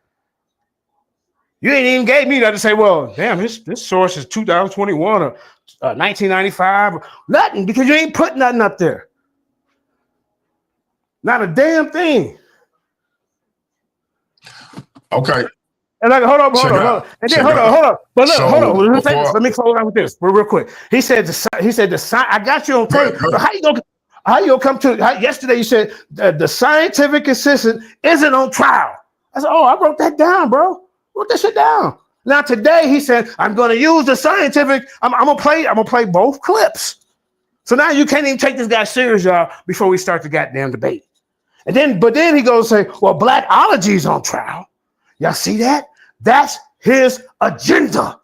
You ain't even gave me that to say, well, damn, this source is 2021 or 1995 or nothing, because you ain't put nothing up there. Not a damn thing. Okay. And like, hold on. And then hold on. But look, hold on. Let me close out with this real quick. He said, I got you on tape. But how you gonna come to? Yesterday you said the scientific consensus isn't on trial. I said, oh, I wrote that down, bro. Wrote that shit down. Now today he said, I'm gonna use the scientific. I'm gonna play both clips. So now you can't even take this guy serious, y'all, before we start the goddamn debate. But then he goes and say, well, Blackology's on trial. Y'all see that? That's his agenda.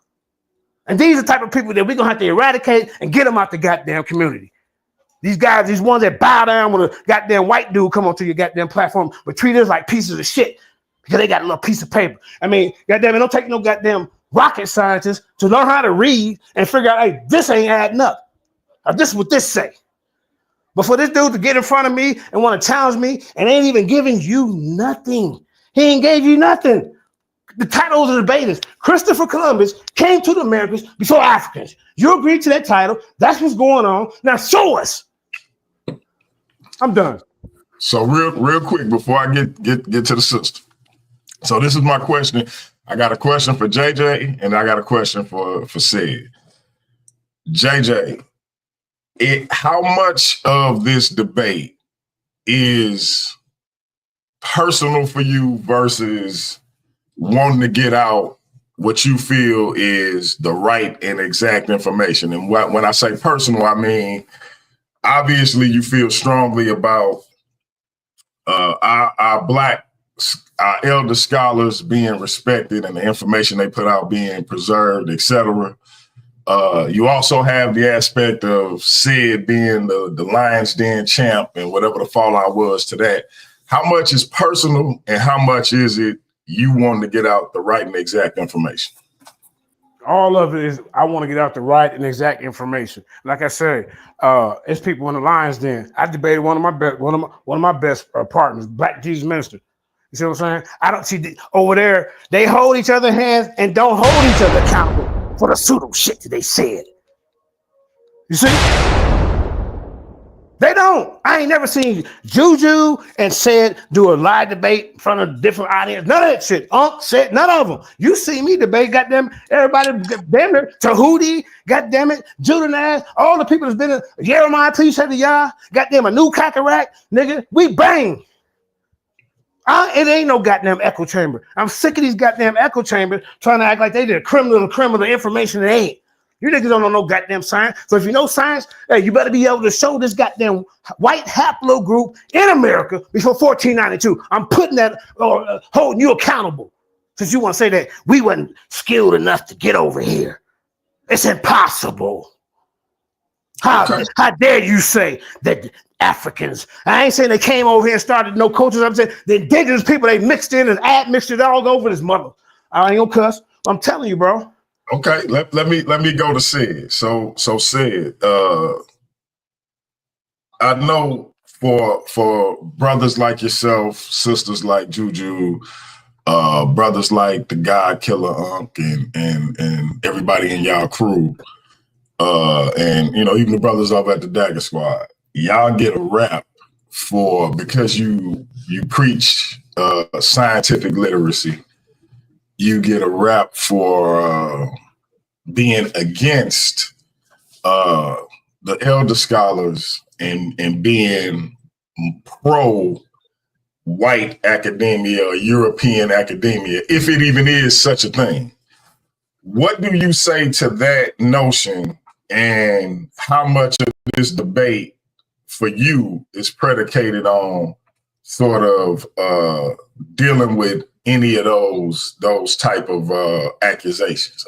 And these are the type of people that we're going to have to eradicate and get them out the goddamn community. These guys, these ones that bow down when a goddamn white dude come onto your goddamn platform, but treat us like pieces of shit because they got a little piece of paper. I mean, goddamn, it don't take no goddamn rocket scientist to learn how to read and figure out, hey, this ain't adding up. This is what this say. But for this dude to get in front of me and want to challenge me and ain't even giving you nothing. He ain't gave you nothing. The title of the debate is Christopher Columbus came to the Americas before Africans. You agreed to that title. That's what's going on. Now show us. I'm done. So real quick before I get to the sister. So this is my question. I got a question for JJ and I got a question for Sid. JJ, how much of this debate is personal for you versus wanting to get out what you feel is the right and exact information? And when I say personal, I mean, obviously you feel strongly about our Black, our elder scholars being respected and the information they put out being preserved, etc. You also have the aspect of Sid being the Lions Den champ and whatever the fallout was to that. How much is personal and how much is it you wanting to get out the right and exact information? All of it is I want to get out the right and exact information. Like I said, it's people in the Lions Den. I debated one of my best partners, Black Jesus Minister. You see what I'm saying? I don't see over there. They hold each other's hands and don't hold each other accountable for the pseudo shit that they said. You see? They don't. I ain't never seen Juju and Said do a live debate in front of different audience. None of that shit. Said none of them. You see me debate, goddamn everybody, damn it, Tahuti, goddamn it, Judenaz, all the people that's been in Jeremiah, please say to y'all, goddamn a new Kakarot, nigga, we bang. It ain't no goddamn echo chamber. I'm sick of these goddamn echo chambers trying to act like they did criminal information that ain't. You niggas don't know no goddamn science. So if you know science, hey, you better be able to show this goddamn white haplogroup in America before 1492. I'm putting that, holding you accountable. Since you want to say that we wasn't skilled enough to get over here. It's impossible. How dare you say that Africans? I ain't saying they came over here and started no cultures. I'm saying the indigenous people, they mixed in and mixed it all over this mother. I ain't gonna cuss. I'm telling you, bro. Okay, let me go to Sid. So Sid, I know for brothers like yourself, sisters like Juju, brothers like the God Killer Unc and everybody in y'all crew, and even the brothers over at the Dagger Squad, y'all get a rap because you preach scientific literacy. You get a rap for being against the elder scholars and being pro-white academia or European academia, if it even is such a thing. What do you say to that notion, and how much of this debate for you is predicated on sort of dealing with any of those type of accusations?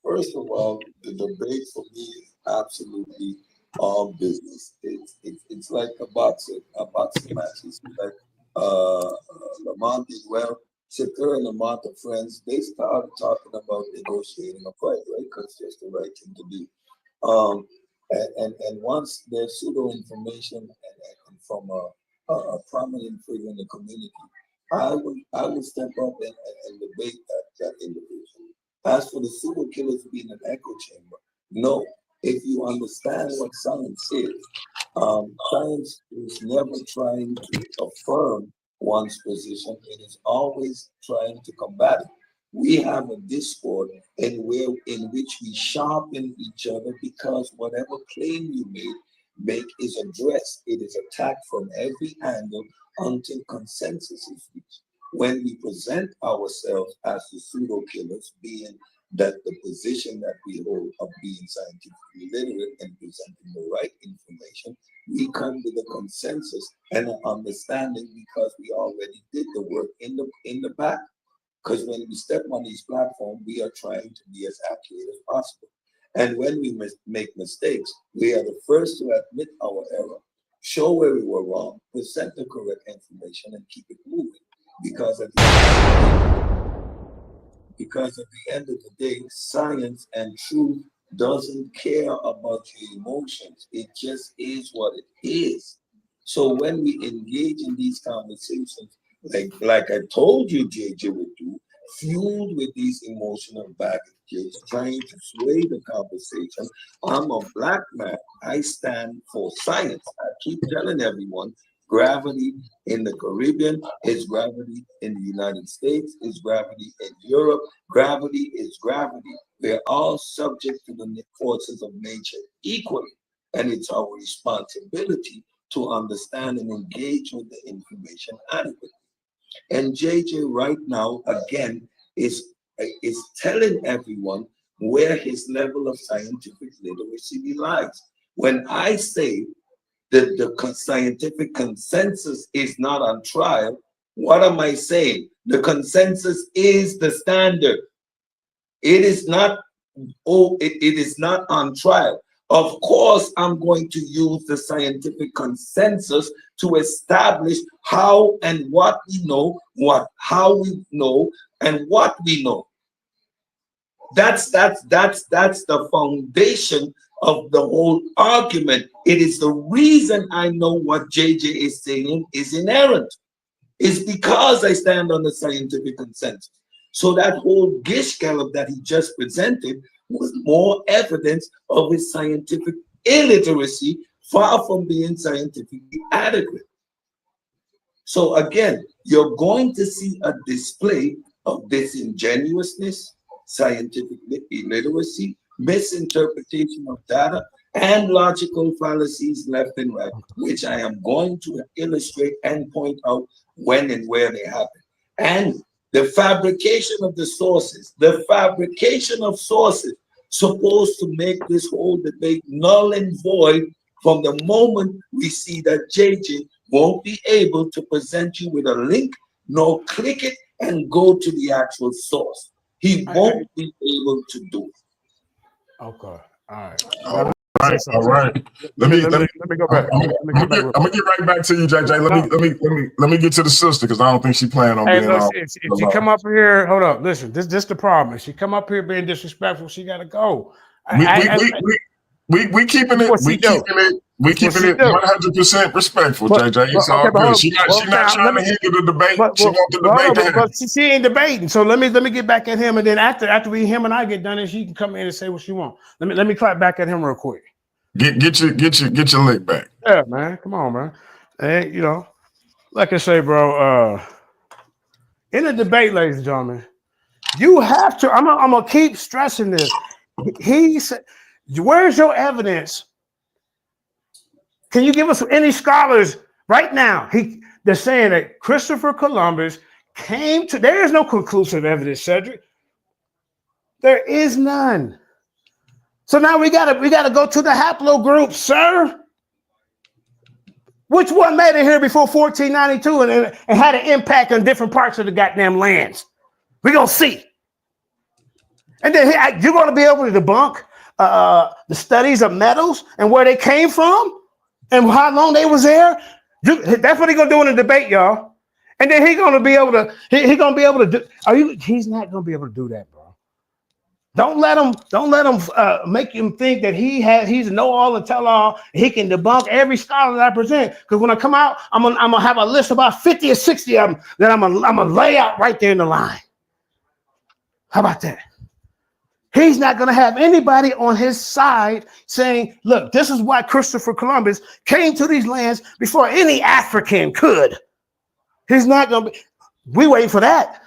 First of all, the debate for me is absolutely all business. It's like a boxing match. It's like Lamont did well. Shakur and Lamont are friends. They started talking about negotiating a fight, right? Because that's the right thing to do. And once there's pseudo information and from a prominent figure in the community, I would step up and debate that individual. As for the pseudo killers being an echo chamber, no. If you understand what science is, science is never trying to affirm one's position. It is always trying to combat it. We have a discord in which we sharpen each other, because whatever claim you make is addressed. It is attacked from every angle until consensus is reached. When we present ourselves as the pseudo killers, being that the position that we hold of being scientifically literate and presenting the right information, we come to the consensus and an understanding, because we already did the work in the back. Because when we step on these platforms, we are trying to be as accurate as possible. And when we make mistakes, we are the first to admit our error, show where we were wrong, present the correct information, and keep it moving. Because at the end of the day, science and truth doesn't care about your emotions. It just is what it is. So when we engage in these conversations, like I told you JJ would do, fueled with these emotional baggages, trying to sway the conversation. I'm a black man. I stand for science. I keep telling everyone gravity in the Caribbean is gravity in the United States, is gravity in Europe. Gravity is gravity. We're all subject to the forces of nature equally. And it's our responsibility to understand and engage with the information adequately. And JJ right now, again, is telling everyone where his level of scientific literacy lies. When I say that the scientific consensus is not on trial, what am I saying? The consensus is the standard. It is not, it is not on trial. Of course, I'm going to use the scientific consensus to establish how and what we know, how we know, and what we know. That's the foundation of the whole argument. It is the reason I know what JJ is saying is inerrant. It's because I stand on the scientific consensus. So that whole gish gallop that he just presented was more evidence of his scientific illiteracy, far from being scientifically adequate. So again, you're going to see a display of disingenuousness, scientific illiteracy, misinterpretation of data, and logical fallacies left and right, which I am going to illustrate and point out when and where they happen. And the fabrication of the sources, the fabrication of sources, supposed to make this whole debate null and void from the moment we see that JJ won't be able to present you with a link, nor click it and go to the actual source. He won't be able to do it. Okay. All right. All right. Let me go back. I'm gonna get right back to you, JJ. Let me get to the sister because I don't think she planned on being on. If she come up here, hold up. Listen, this the problem. If she come up here being disrespectful, she gotta go. We keeping it 100% respectful, JJ. It's all good. She's not trying to hinder the debate. She wants the debate to happen. She ain't debating. So let me get back at him, and then after him and I get done, and she can come in and say what she wants. Let me clap back at him real quick. Get your lick back. Yeah, man. Come on, man. And you know, like I say, bro, in a debate, ladies and gentlemen, you have to, I'm gonna keep stressing this. He said, where's your evidence? Can you give us any scholars right now? They're saying that Christopher Columbus came to, there is no conclusive evidence, Cedric. There is none. So now we gotta go to the haplogroup, sir. Which one made it here before 1492 and had an impact on different parts of the goddamn lands? We're gonna see. And then you're gonna be able to debunk the studies of metals and where they came from and how long they was there. That's what he's gonna do in the debate, y'all. And then he's gonna be able to. He's gonna be able to do. He's not gonna be able to do that, bro. Don't let him make him think that he's a know-all and tell-all. He can debunk every scholar that I present. Because when I come out, I'm gonna have a list of about 50 or 60 of them that I'm gonna lay out right there in the line. How about that? He's not gonna have anybody on his side saying, "Look, this is why Christopher Columbus came to these lands before any African could." He's not gonna be. We waiting for that.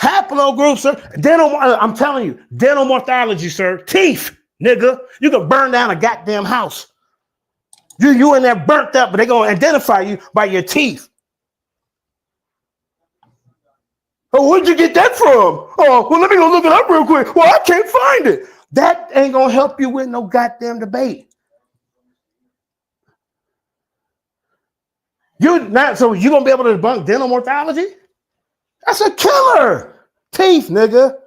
Haplogroup, sir. I'm telling you, dental morphology, sir. Teeth, nigga. You can burn down a goddamn house. You in there burnt up, but they're gonna identify you by your teeth. Oh, where'd you get that from? Oh, well, let me go look it up real quick. Well, I can't find it. That ain't gonna help you with no goddamn debate. So you gonna be able to debunk dental morphology? That's a killer. Teeth, nigga.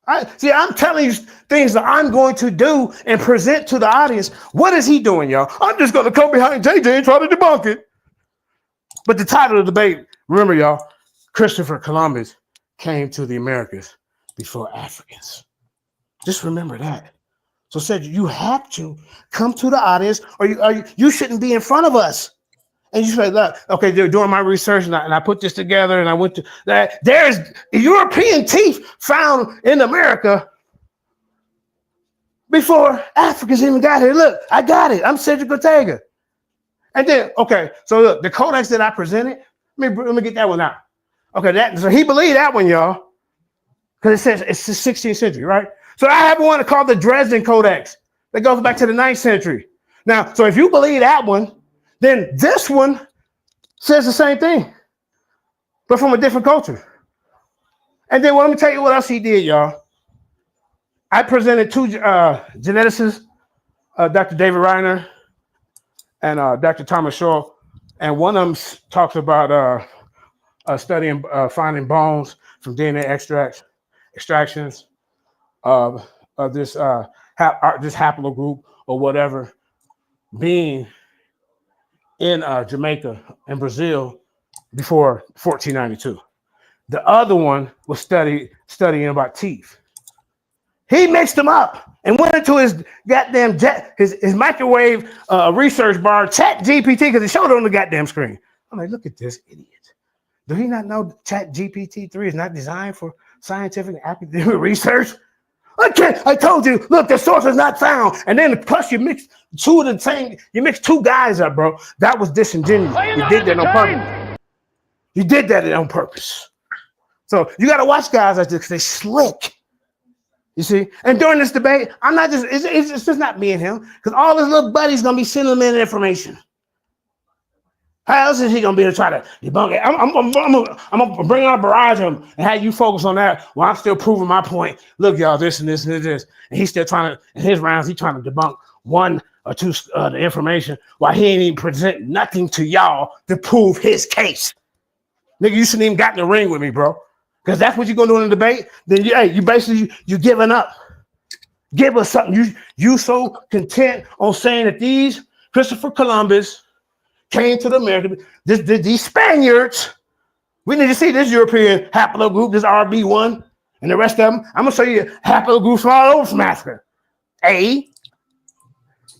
I'm telling you things that I'm going to do and present to the audience. What is he doing, y'all? I'm just going to come behind JJ and try to debunk it. But the title of the debate, remember, y'all, Christopher Columbus came to the Americas before Africans. Just remember that. So Cedric, you have to come to the audience, or you shouldn't be in front of us. And you say, look, okay, they're doing my research, and I put this together, and I went to that. There's European teeth found in America before Africans even got here. Look, I got it. I'm Cedric Ortega. And then, okay, so look, the codex that I presented, let me get that one out. Okay, so he believed that one, y'all, because it says it's the 16th century, right? So I have one called the Dresden Codex that goes back to the 9th century. Now, so if you believe that one, then this one says the same thing, but from a different culture. And then let me tell you what else he did, y'all. I presented two geneticists, Dr. David Reiner and Dr. Thomas Shaw, and one of them talks about studying finding bones from DNA extractions of this haplogroup or whatever being in Jamaica and Brazil before 1492. The other one was studying about teeth. He mixed them up and went into his goddamn his microwave research bar, Chat GPT, because he showed it on the goddamn screen. I'm like, look at this idiot. Do he not know Chat GPT 3 is not designed for scientific and academic research? I told you, look, the source is not found. And then plus you mix two of the same, you mix two guys up, bro. That was disingenuous. You did that on purpose. You did that on purpose. So you got to watch guys like this because they're slick. You see? And during this debate, it's just not me and him, because all his little buddies going to be sending him in information. How else is he gonna be able to try to debunk it? I'm gonna bring out a barrage of them and have you focus on that while I'm still proving my point. Look, y'all, this and this and this, and he's still trying to, in his rounds, he's trying to debunk one or two the information while he ain't even present nothing to y'all to prove his case. Nigga, you shouldn't even got in the ring with me, bro, because that's what you're gonna do in the debate. Then you basically you giving up. Give us something. You so content on saying that these Christopher Columbus came to the America. These Spaniards, we need to see this European haplogroup, this RB1, and the rest of them. I'm gonna show you haplogroups from all over from Africa. A,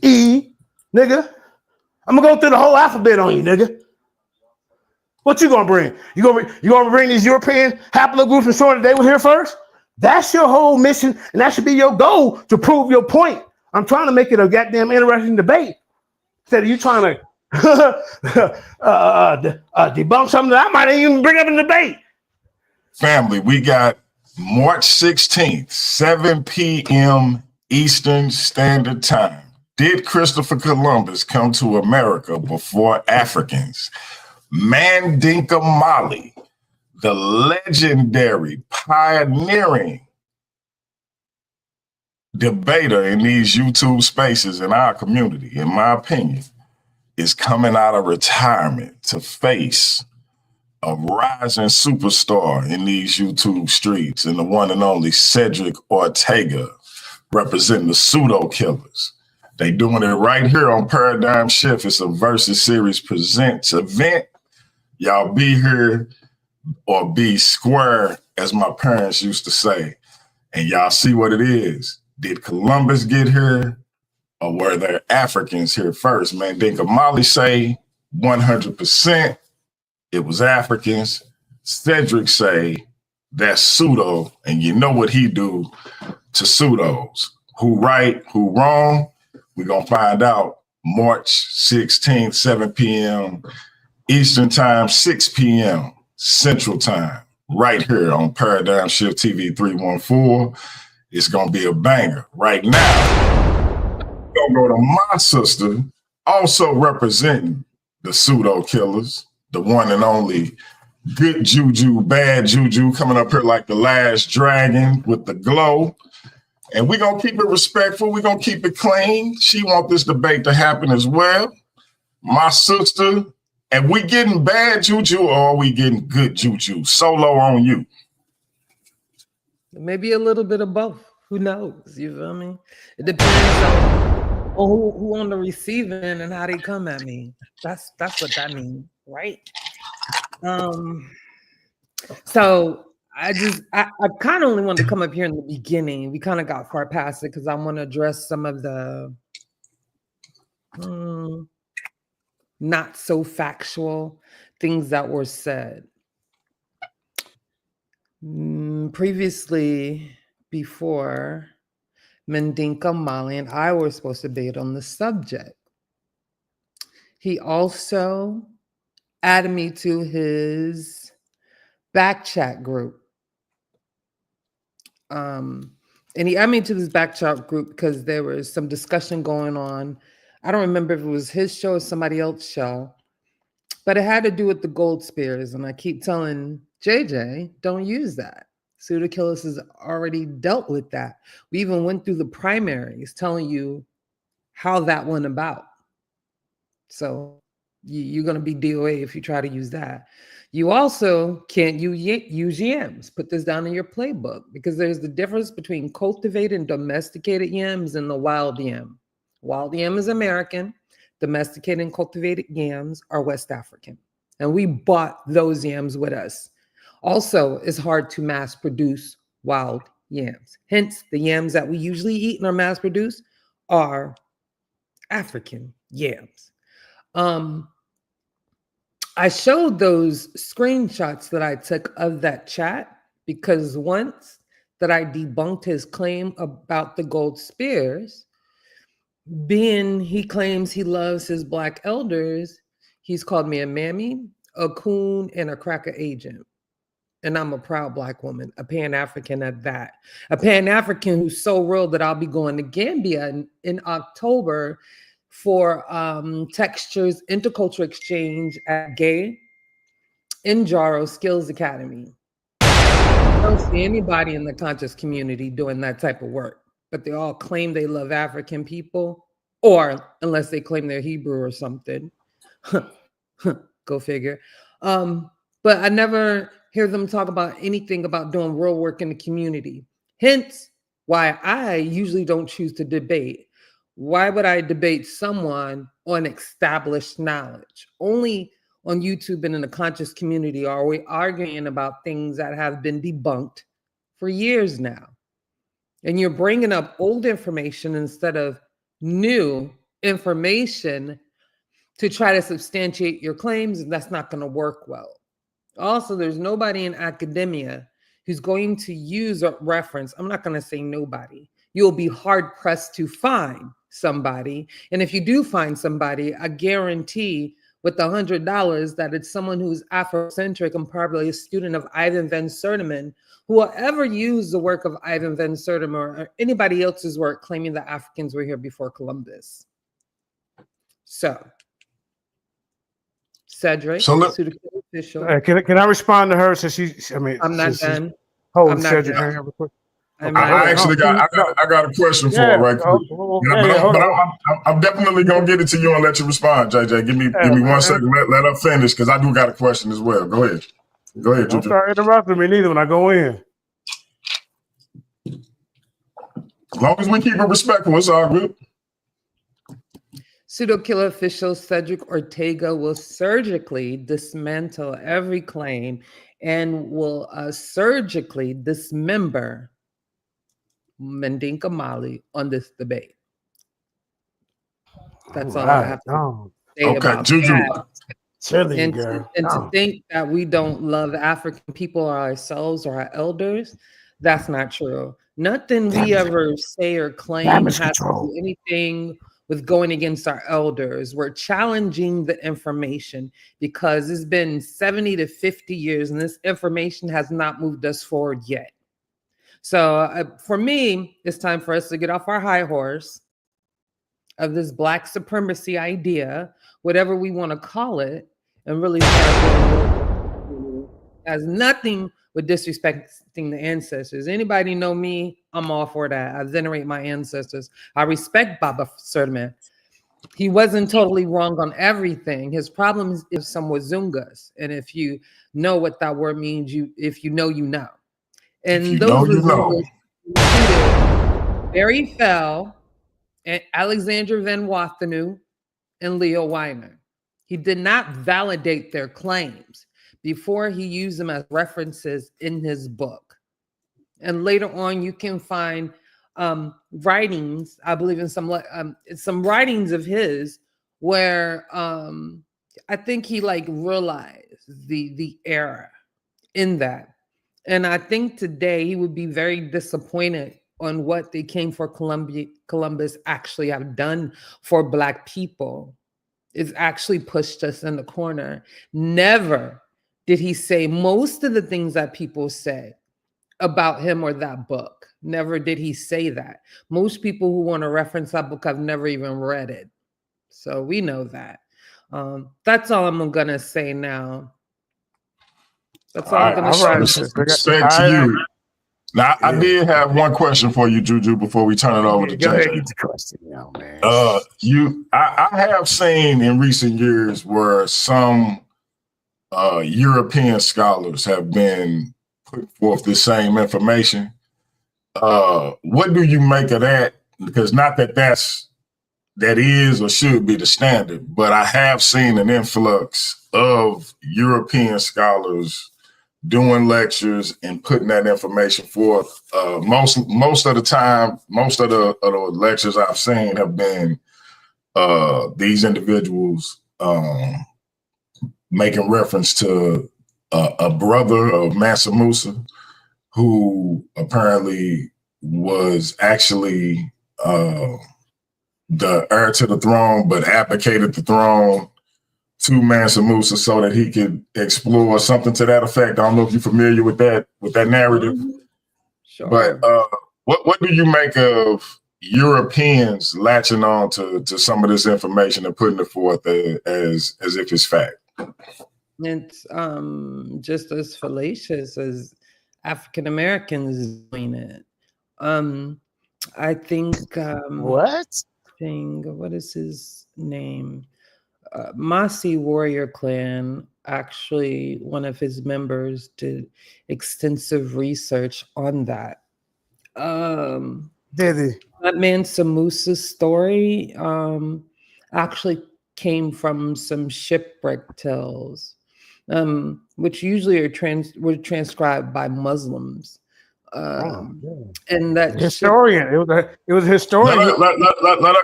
E, nigga. I'm gonna go through the whole alphabet on you, nigga. What you gonna bring? You gonna bring these European haplogroups and show that they were here first? That's your whole mission, and that should be your goal to prove your point. I'm trying to make it a goddamn interesting debate instead of you trying to debunk something that I might even bring up in the debate. Family, we got March 16th, 7 p.m. Eastern Standard Time. Did Christopher Columbus come to America before Africans? Mandinka Mali, the legendary pioneering debater in these YouTube spaces in our community, in my opinion, is coming out of retirement to face a rising superstar in these YouTube streets, and the one and only Cedric Ortega, representing the pseudo killers. They doing it right here on Paradigm Shift. It's a Versus Series Presents event. Y'all be here or be square, as my parents used to say. And y'all see what it is. Did Columbus get here, or were there Africans here first? Mandinka Mali say 100% it was Africans. Cedric say that's pseudo, and you know what he do to pseudos. Who right, who wrong? We're gonna find out March 16th, 7 p.m. Eastern Time, 6 p.m. Central Time, right here on Paradigm Shift TV 314. It's gonna be a banger. Right now, we're gonna go to my sister, also representing the pseudo killers, the one and only good juju, bad juju, coming up here like the last dragon with the glow. And we're gonna keep it respectful, we're gonna keep it clean. She wants this debate to happen as well. My sister, and we getting bad juju, or are we getting good juju? Solo on you. Maybe a little bit of both. Who knows? You feel me? It depends on who on the receiving end and how they come at me. That's what that means, right? So I kind of only wanted to come up here in the beginning. We kind of got far past it because I want to address some of the not so factual things that were said. Previously, before, Mandinka, Mali, and I were supposed to debate on the subject. He also added me to his back chat group. And he added me to this back chat group because there was some discussion going on. I don't remember if it was his show or somebody else's show, but it had to do with the gold spears. And I keep telling JJ, don't use that. Pseudokillis has already dealt with that. We even went through the primaries telling you how that went about. So you're going to be DOA if you try to use that. You also can't use yams. Put this down in your playbook because there's the difference between cultivated and domesticated yams and the wild yam. Wild yam is American. Domesticated and cultivated yams are West African. And we bought those yams with us. Also, it's hard to mass produce wild yams. Hence, the yams that we usually eat and are mass produced are African yams. I showed those screenshots that I took of that chat because once that I debunked his claim about the gold spears, being he claims he loves his Black elders, he's called me a mammy, a coon, and a cracker agent. And I'm a proud Black woman, a Pan-African at that. A Pan-African who's so real that I'll be going to Gambia in October for Textures Intercultural Exchange at Gay in Jaro Skills Academy. I don't see anybody in the conscious community doing that type of work, but they all claim they love African people, or unless they claim they're Hebrew or something. Go figure. But I never hear them talk about anything about doing real work in the community. Hence why I usually don't choose to debate. Why would I debate someone on established knowledge? Only on YouTube and in the conscious community are we arguing about things that have been debunked for years now. And you're bringing up old information instead of new information to try to substantiate your claims, and that's not going to work well. Also, there's nobody in academia who's going to use a reference. I'm not going to say nobody. You'll be hard pressed to find somebody. And if you do find somebody, I guarantee with $100 that it's someone who's Afrocentric and probably a student of Ivan Van Sertima who will ever use the work of Ivan Van Sertima or anybody else's work claiming that Africans were here before Columbus. So, Cedric, official. Can I respond to her since she's? I mean, I'm not done. Hold Cedric. I actually got a question for her right quick. But I'm definitely gonna get it to you and let you respond, JJ. Give me 1 second. Let her finish because I do got a question as well. Go ahead. Don't start interrupting me neither when I go in. As long as we keep it respectful, it's all good. Pseudo killer official Cedric Ortega will surgically dismantle every claim and will surgically dismember Mandinka Mali on this debate. That's all I have to say about that. And to think that we don't love African people or ourselves or our elders, that's not true. Nothing we ever say or claim has to do anything with going against our elders. We're challenging the information because it's been 70 to 50 years and this information has not moved us forward yet. So for me, it's time for us to get off our high horse of this Black supremacy idea, whatever we want to call it, and really start doing it. Has nothing with disrespecting the ancestors. Anybody know me? I'm all for that. I venerate my ancestors. I respect Baba Sertima. He wasn't totally wrong on everything. His problem is some Wazungas. And if you know what that word means, if you know, you know. And those Wazungas included Barry Fell, and Alexander Van Wathenu, and Leo Weiner. He did not validate their claims before he used them as references in his book. And later on, you can find writings, I believe in some writings of his where I think he like realized the error in that. And I think today he would be very disappointed on what they came for Columbus actually have done for Black people. It's actually pushed us in the corner. Never did he say most of the things that people say about him or that book. Never did he say that. Most people who want to reference that book have never even read it. So we know that. That's all I'm going to say now. That's all I'm going to say. Respect to you. Now, I did have one question for you, Juju, before we turn it over to Go ahead, JJ. get the question now, man. I have seen in recent years where some European scholars have been putting forth the same information. What do you make of that? Because not that that is or should be the standard, but I have seen an influx of European scholars doing lectures and putting that information forth. Most of the time, most of the lectures I've seen have been these individuals making reference to a brother of Mansa Musa, who apparently was actually the heir to the throne, but abdicated the throne to Mansa Musa so that he could explore something to that effect. I don't know if you're familiar with that narrative. Sure. But what do you make of Europeans latching on to some of this information and putting it forth as if it's fact? It's just as fallacious as African Americans doing it. I think What is his name? Masi Warrior Clan, actually, one of his members did extensive research on that. did he? That Mansa Musa's story actually came from some shipwreck tales, which usually were transcribed by Muslims. And that historian, it was a historian. Let her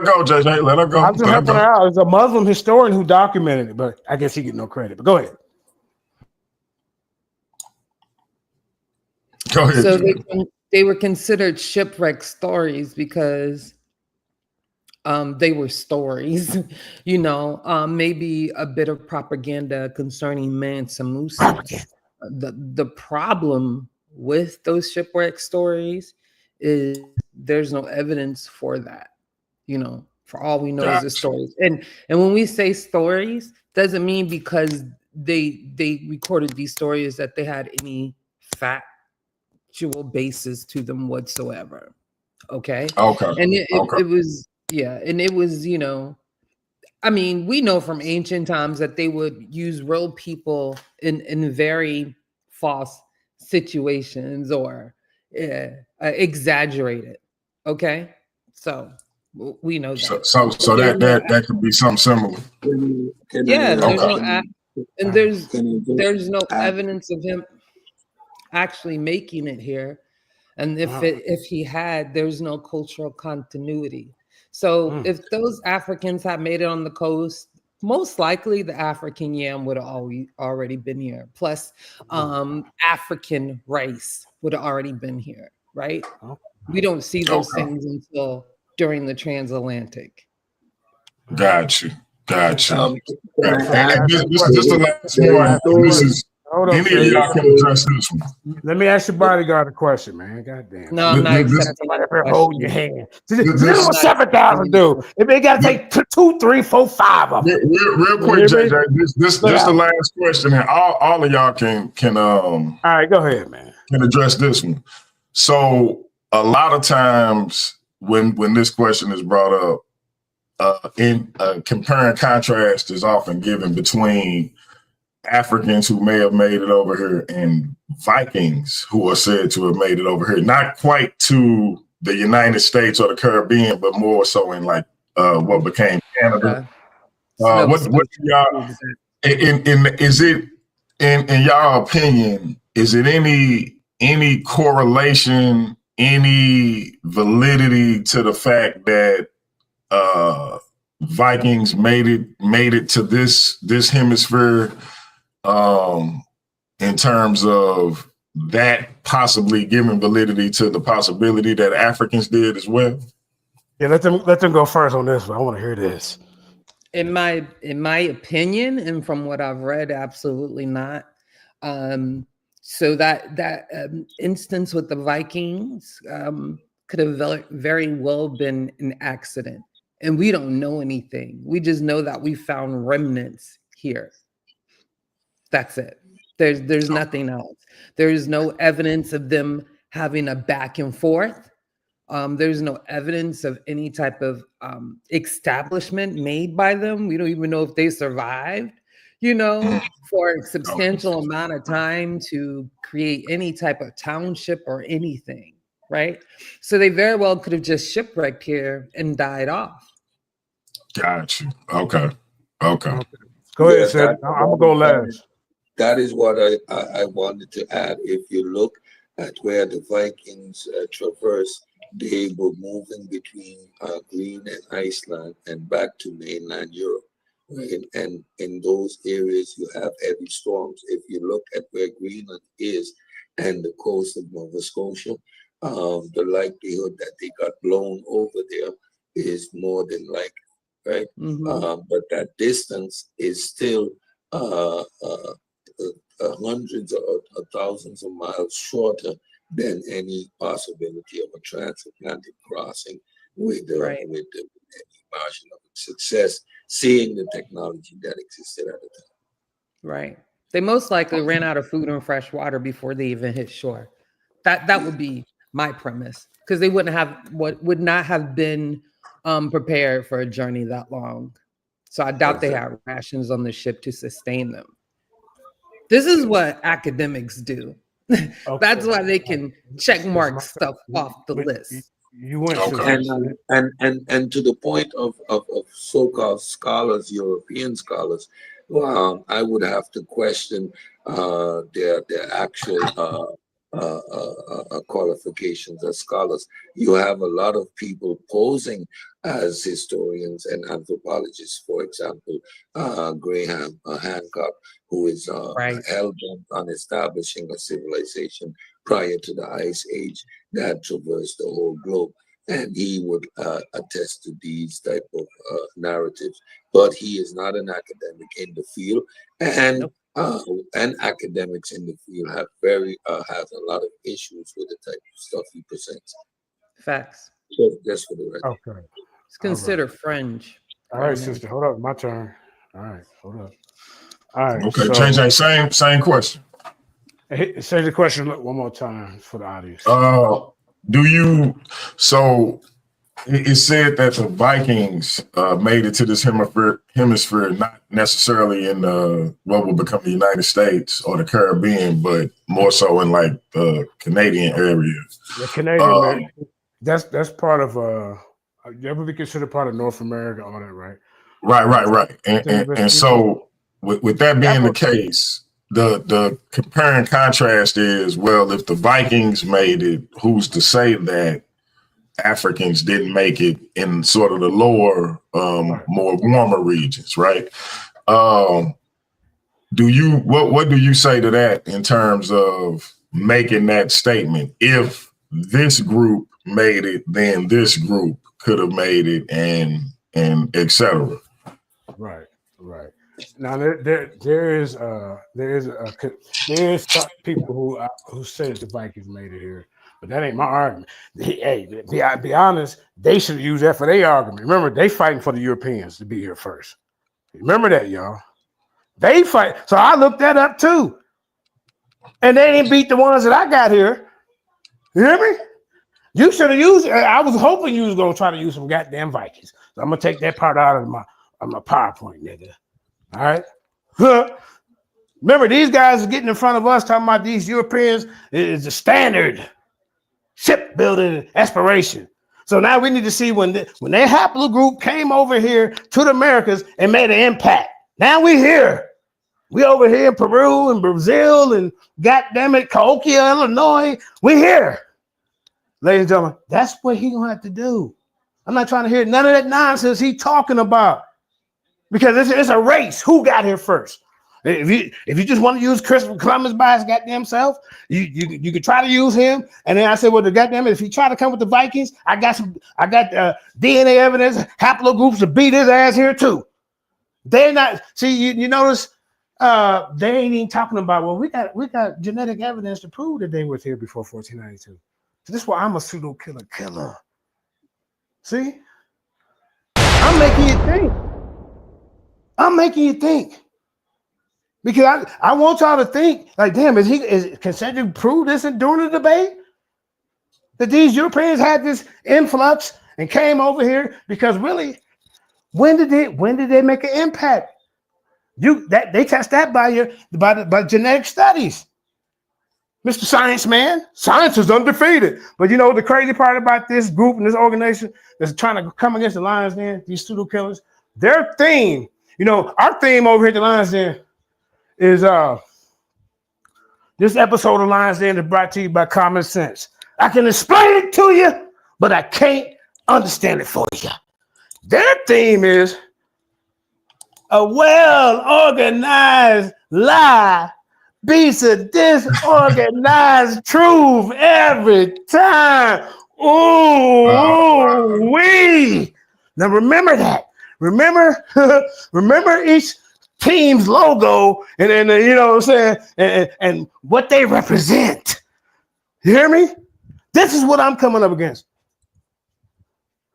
go, JJ. Let her go. I was just helping her out. It was a Muslim historian who documented it, but I guess he get no credit. But go ahead. Go ahead. So they were considered shipwreck stories because they were stories, maybe a bit of propaganda concerning Mansa Musa. The problem with those shipwreck stories is there's no evidence for that. For all we know is the stories. And when we say stories, doesn't mean because they recorded these stories that they had any factual basis to them whatsoever. Okay. And it was, and it was, we know from ancient times that they would use real people in very false situations or exaggerate it. Okay. So we know that. So that could be something similar. There's no evidence of him actually making it here. And if he had, there's no cultural continuity. So if those Africans had made it on the coast, most likely the African yam would have already been here. Plus, African rice would have already been here, right? We don't see those things until during the transatlantic. Got you. This is the last one. This is any of y'all can address this one. Let me ask your bodyguard a question, man. Goddamn. No, I'm not accepting somebody hold your hand. This is what 7,000 do. If they got to take 2, 3, 4, 5 of them. Real quick, JJ. This the last question, and all of y'all can. All right, go ahead, man. Can address this one. So a lot of times when this question is brought up, in compare and contrast is often given between Africans who may have made it over here and Vikings who are said to have made it over here, not quite to the United States or the Caribbean, but more so in like what became Canada. What do y'all? Is in y'all opinion, is it any correlation, any validity to the fact that Vikings made it to this hemisphere, in terms of that possibly giving validity to the possibility that Africans did as well? Yeah, let them go first on this one. I want to hear this. In my opinion, and from what I've read, absolutely not. So that instance with the Vikings could have very well been an accident, and we don't know anything. We just know that we found remnants here. That's it. There's nothing else. There's no evidence of them having a back and forth. There's no evidence of any type of establishment made by them. We don't even know if they survived, for a substantial amount of time to create any type of township or anything, right? So they very well could have just shipwrecked here and died off. Gotcha. Okay. Go ahead, Cedric. I'm gonna go last. That is what I wanted to add. If you look at where the Vikings traversed, they were moving between Green and Iceland and back to mainland Europe. Right? And in those areas, you have heavy storms. If you look at where Greenland is and the coast of Nova Scotia, the likelihood that they got blown over there is more than likely, right? But that distance is still hundreds or thousands of miles shorter than any possibility of a transatlantic crossing with the margin of success, seeing the technology that existed at the time. Right. They most likely ran out of food and fresh water before they even hit shore. That would be my premise, because they would not have been prepared for a journey that long. So I doubt they had rations on the ship to sustain them. This is what academics do. That's why they can check mark stuff off the list. You went and to the point of so-called scholars, European scholars, I would have to question their actual qualifications as scholars. You have a lot of people posing as historians and anthropologists. For example, Graham Hancock, who is hell-bent on establishing a civilization prior to the Ice Age that traversed the whole globe. And he would attest to these type of narratives, but he is not an academic in the field, and academics in the field have a lot of issues with the type of stuff he presents. Facts. So just for the record. Okay. It's considered fringe. All right, sister. Hold up. My turn. All right. Hold up. All right. Okay. So, JJ, same question. Hey, say the question one more time for the audience. It said that the Vikings made it to this hemisphere, not necessarily in what will become the United States or the Caribbean, but more so in like the Canadian area. The Canadian, that's part of that would be considered part of North America, all that, right? Right. And so with that being the case, the compare and contrast is, well, if the Vikings made it, who's to say that Africans didn't make it in sort of the lower, more warmer regions, right? What do you say to that in terms of making that statement? If this group made it, then this group could have made it, and et cetera. Right. Now there is people who say the Vikings made it here, but that ain't my argument. Hey, be honest, they should use that for their argument. Remember, they fighting for the Europeans to be here first. Remember that, y'all. They fight. So I looked that up too, and they didn't beat the ones that I got here. You hear me? You should have used it. I was hoping you was gonna try to use some goddamn Vikings. So I'm gonna take that part out of my PowerPoint, nigga. All right. Remember, these guys are getting in front of us talking about these Europeans is the standard shipbuilding aspiration. So now we need to see when their haplogroup came over here to the Americas and made an impact. Now we here. We over here in Peru and Brazil and goddamn it, Cahokia, Illinois. We here. Ladies and gentlemen, that's what he gonna have to do. I'm not trying to hear none of that nonsense he talking about. Because it's a race. Who got here first? If you just want to use Christopher Columbus by his goddamn self, you could try to use him. And then I said, well, the goddamn it, if he try to come with the Vikings, I got DNA evidence, haplogroups to beat his ass here too. They're not. See, you notice they ain't even talking about. Well, we got genetic evidence to prove that they was here before 1492. So this is why I'm a pseudo killer. See, I'm making you think. I'm making you think. Because I want y'all to think, like, damn, can Cedric prove this during the debate? That these Europeans had this influx and came over here? Because really, when did they make an impact? They test that by genetic studies. Mr. Science Man, science is undefeated. But you know the crazy part about this group and this organization that's trying to come against the Lions Den, these pseudo killers, their theme, you know, our theme over here at the Lions Den is this episode of Lions Den is brought to you by Common Sense. I can explain it to you, but I can't understand it for you. Their theme is a well-organized lie beats a disorganized truth every time. Ooh, wee. Now remember that. Remember each team's logo and you know what I'm saying, and what they represent. You hear me? This is what I'm coming up against.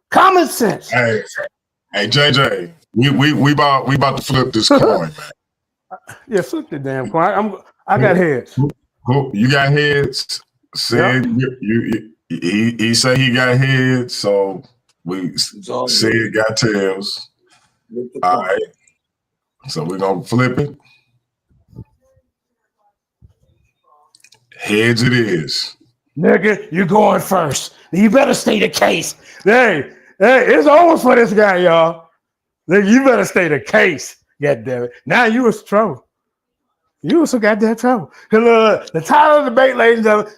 Common sense. Hey, JJ, we about to flip this coin, man. Yeah, flip the damn coin. I got heads. You got heads. Said he said he got heads, so we said got tails. All right. So we're gonna flip it. Heads it is. Nigga, you going first. You better state the case. Hey, it's over for this guy, y'all. Nigga, you better state the case. God damn it. Now you was trouble. You was some goddamn trouble. The title of the debate, ladies and gentlemen,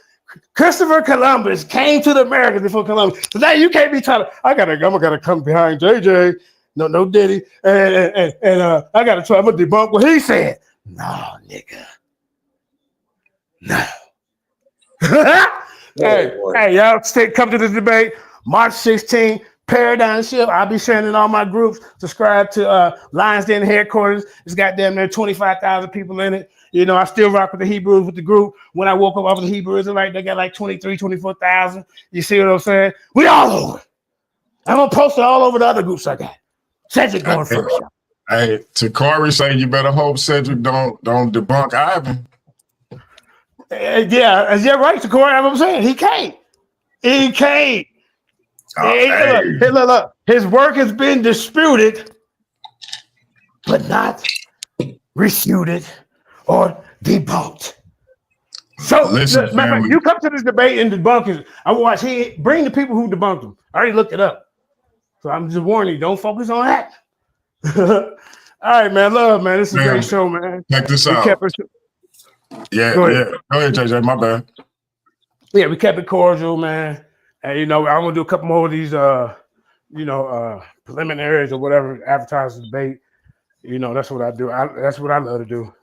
Christopher Columbus came to the Americas before Columbus. So now you can't be trying to, I'm gonna come behind JJ. No Diddy. And I gotta try, I'm gonna debunk what he said. No, nigga. No. Hey, y'all come to this debate March 16th. Paradigm shift. I'll be sharing in all my groups. Subscribe to Lions Den headquarters. It's goddamn there 25,000 people in it. You know, I still rock with the Hebrews with the group. When I woke up off the Hebrews, they got like 23, 24,000. You see what I'm saying? We all over. I'm gonna post it all over the other groups I got. Cedric going first. Hey, Takari saying you better hope Cedric don't debunk Ivan. Yeah, is that right, Takari? I'm saying he can't. He can't. Look. His work has been disputed, but not refuted or debunked. So, listen, you come to this debate and debunk it. I watch. Bring the people who debunked him. I already looked it up. So I'm just warning you, don't focus on that. All right, man. Love, man. This is a great show, man. Check this out. Yeah. Go ahead, JJ. My bad. Yeah, we kept it cordial, man. And you know, I'm gonna do a couple more of these preliminaries or whatever, advertising debate. You know, that's what I do. That's what I love to do.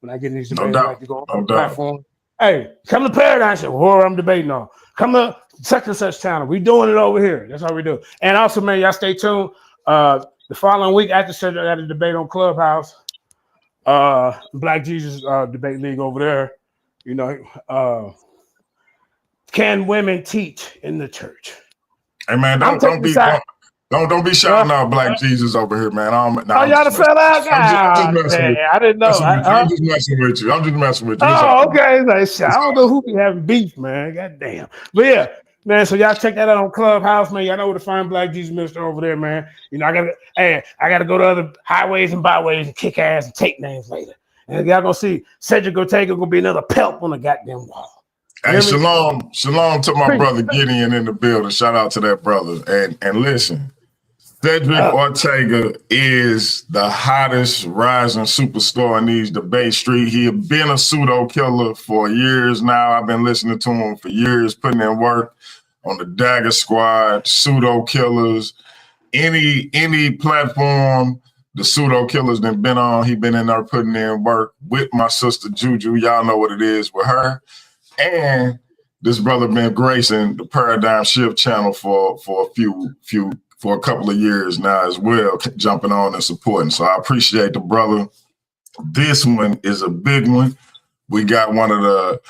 When I get in these debates, I like to go on the platform. Hey, come to Paradigm Show, whoever I'm debating on. Come to such and such channel. We doing it over here. That's how we do. And also, man, y'all stay tuned. The following week after Cedric, I had a debate on Clubhouse. Black Jesus debate league over there. You know, can women teach in the church? Hey man, don't be shouting out Black Jesus over here, man. Y'all the fell out, I didn't know. I'm just messing with you. Oh, okay. I don't know who be having beef, man. God damn. But yeah, man. So y'all check that out on Clubhouse, man. Y'all know where to find Black Jesus Minister over there, man. You know, I gotta go to other highways and byways and kick ass and take names later. And y'all gonna see Cedric Ortega gonna be another pelt on the goddamn wall. Hey, shalom to my brother Gideon in the building. Shout out to that brother. And listen, Cedric Ortega is the hottest rising superstar in these debate streets. He had been a pseudo killer for years now. I've been listening to him for years, putting in work on the Dagger Squad, pseudo killers, any platform the pseudo killers that been on. He been in there putting in work with my sister Juju. Y'all know what it is with her, and this brother been gracing the Paradigm Shift channel for a couple of years now as well, jumping on and supporting. So I appreciate the brother. This one is a big one. We got one of the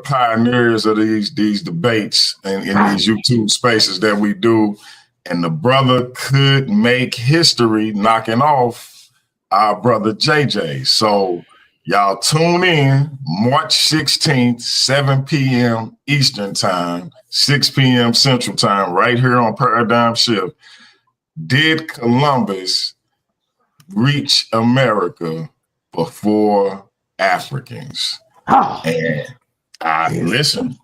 pioneers of these debates in these YouTube spaces that we do. And the brother could make history knocking off our brother JJ. So y'all tune in March 16th, 7 p.m. Eastern Time, 6 p.m. Central Time, right here on Paradigm Shift. Did Columbus reach America before Africans? And listen,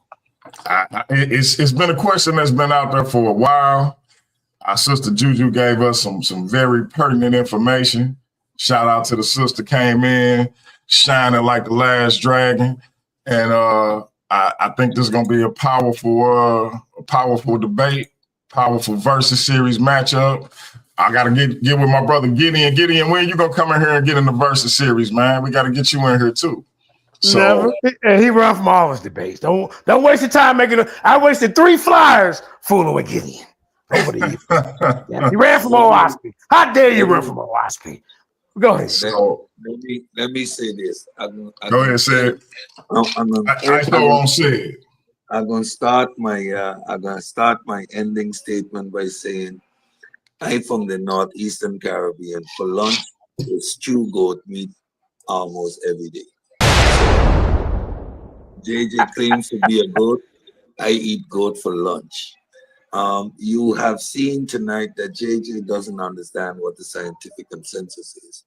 it's been a question that's been out there for a while. Our sister Juju gave us some very pertinent information. Shout out to the sister, came in shining like the last dragon. And I think this is gonna be a powerful debate, powerful versus series matchup. I gotta get with my brother Gideon. Gideon, when you gonna come in here and get in the versus series, man? We gotta get you in here too. So never. And he run from all his debates. Don't waste your time making it. I wasted 3 flyers fooling with Gideon over the years. Yeah, he ran from OSP. How dare you run from OSP? Go ahead. So let me say this. Go ahead, Sid. I'm gonna start my ending statement by saying I'm from the northeastern Caribbean. For lunch, it's stew goat meat almost every day. JJ claims to be a goat. I eat goat for lunch. You have seen tonight that JJ doesn't understand what the scientific consensus is.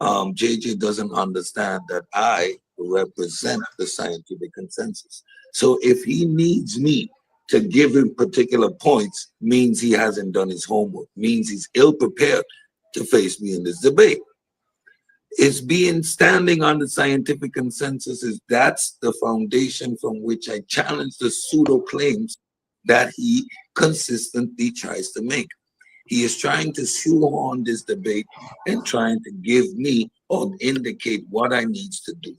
JJ doesn't understand that I represent the scientific consensus. So if he needs me to give him particular points, means he hasn't done his homework, means he's ill prepared to face me in this debate. It's standing on the scientific consensus that's the foundation from which I challenge the pseudo claims that he consistently tries to make. He is trying to shoehorn this debate and trying to give me or indicate what I need to do.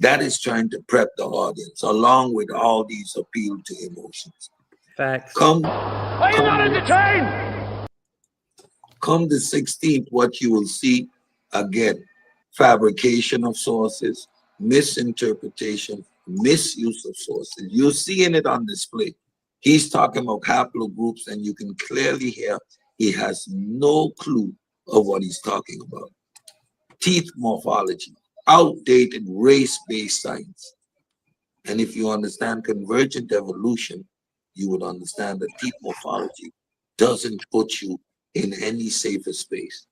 That is trying to prep the audience along with all these appeal to emotions. Facts. Are you not entertained? Come the 16th, what you will see again, fabrication of sources, misinterpretation, misuse of sources. You're seeing it on display. He's talking about haplogroups, and you can clearly hear he has no clue of what he's talking about. Teeth morphology, outdated race-based science. And if you understand convergent evolution, you would understand that teeth morphology doesn't put you in any safer space.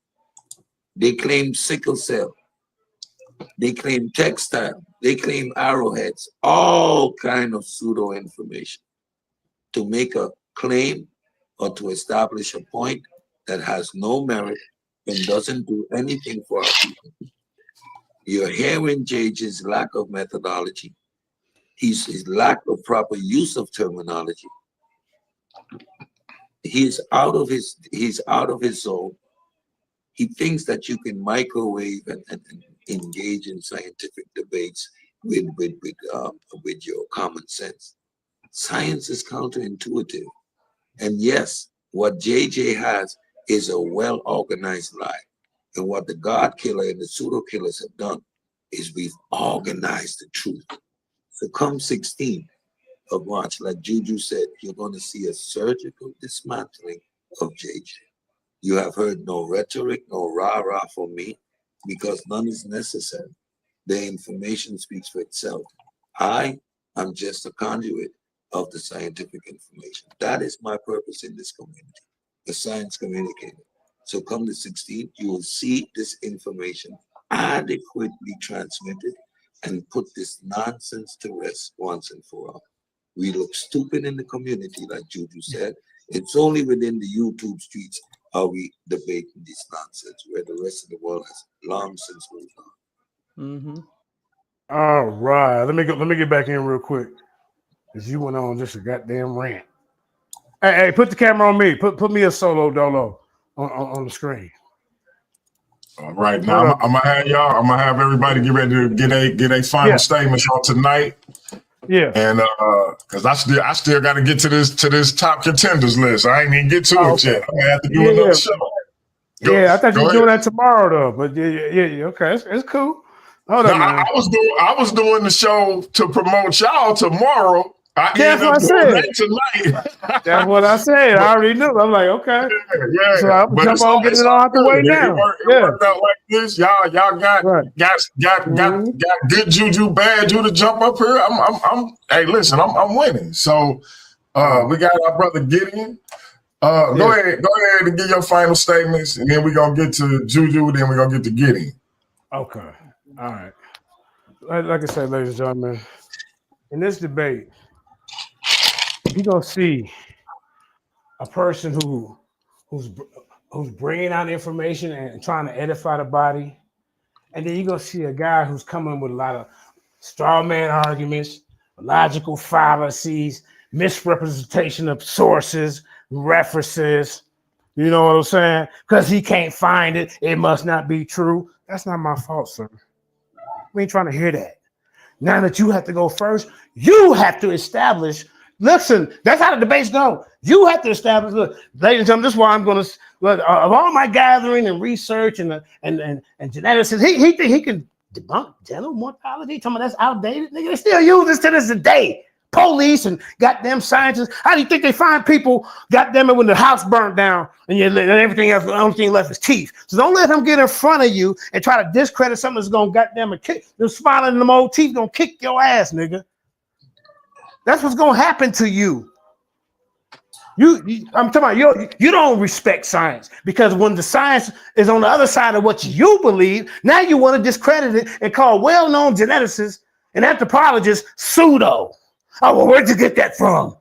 They claim sickle cell. They claim textile. They claim arrowheads, all kind of pseudo information to make a claim or to establish a point that has no merit and doesn't do anything for our people. You're hearing JJ's lack of methodology, his lack of proper use of terminology. He's out of his zone. He thinks that you can microwave and engage in scientific debates with your common sense. Science is counterintuitive. And yes, what JJ has is a well-organized lie. And what the God killer and the pseudo killers have done is we've organized the truth. So come 16th of March, like Juju said, you're going to see a surgical dismantling of JJ. You have heard no rhetoric, no rah-rah from me, because none is necessary. The information speaks for itself. I am just a conduit of the scientific information. That is my purpose in this community, the science communicator. So come the 16th, you will see this information adequately transmitted and put this nonsense to rest once and for all. We look stupid in the community, like Juju said. It's only within the YouTube streets are we debating this nonsense where the rest of the world has long since moved on? Mm-hmm. All right, let me get back in real quick, cause you went on just a goddamn rant. Hey, put the camera on me. Put me a solo dolo on the screen. All right, Put now it up. I'm gonna have y'all. I'm gonna have everybody get ready to get a final Yeah. statements on tonight, Yeah. and because I still got to get to this top contenders list. I ain't even get to it yet. I'm gonna have to do another show. Yeah, I thought you were go doing ahead. that tomorrow though. But yeah. Okay, it's cool. Hold No, up, man. I was doing the show to promote y'all tomorrow. I That's ended what up I doing said. that tonight. That's what I said. I already knew. I'm like, okay. Yeah, So I'm but jump on getting it all out the way now. It worked out like this. Y'all got Right. got good juju, bad juju to jump up here. Hey, listen, I'm winning. So we got our brother Gideon. Go ahead and give your final statements, and then we're gonna get to Juju, then we're gonna get to Gideon. Okay. All right. Like I said, ladies and gentlemen, in this debate, you're gonna see a person who's bringing out information and trying to edify the body, and then you're gonna see a guy who's coming with a lot of straw man arguments, logical fallacies, misrepresentation of sources, references. You know what I'm saying? Because he can't find it, it must not be true. That's not my fault, sir. We ain't trying to hear that. Now that you have to go first, you have to establish. Listen, that's how the debates go. You have to establish. Look, ladies and gentlemen, this is why I'm going to. Look, of all my gathering and research and genetics, he think he can debunk general mortality. Talking about that's outdated. Nigga, they still use this to this day. Police and goddamn scientists. How do you think they find people? Goddamn it, when the house burned down and everything else, the only thing left is teeth. So don't let him get in front of you and try to discredit something that's gonna goddamn kick. Them smiling them old teeth gonna kick your ass, nigga. That's what's gonna happen to you. I'm talking about you don't respect science because when the science is on the other side of what you believe, now you want to discredit it and call well-known geneticists and anthropologists pseudo. Oh, well, where'd you get that from?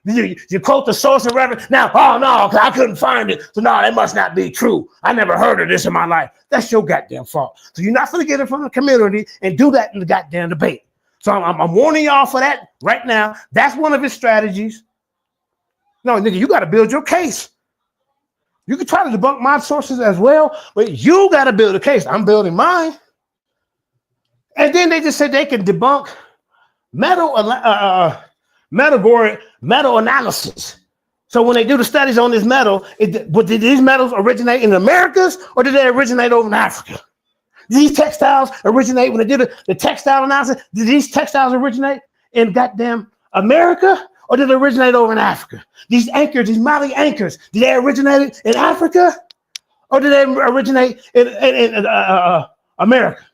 You quote the source and reference. Now, oh, no, I couldn't find it. So, no, that must not be true. I never heard of this in my life. That's your goddamn fault. So you're not going to get in front of the community and do that in the goddamn debate. So I'm warning y'all for that right now. That's one of his strategies. No, nigga, you got to build your case. You can try to debunk my sources as well, but you got to build a case. I'm building mine. And then they just said they can debunk metal analysis. So when they do the studies on this metal, did these metals originate in the Americas or did they originate over in Africa? Did these textiles originate when they did the textile analysis? Did these textiles originate in goddamn America or did they originate over in Africa? These anchors, these Mali anchors, did they originate in Africa or did they originate in America?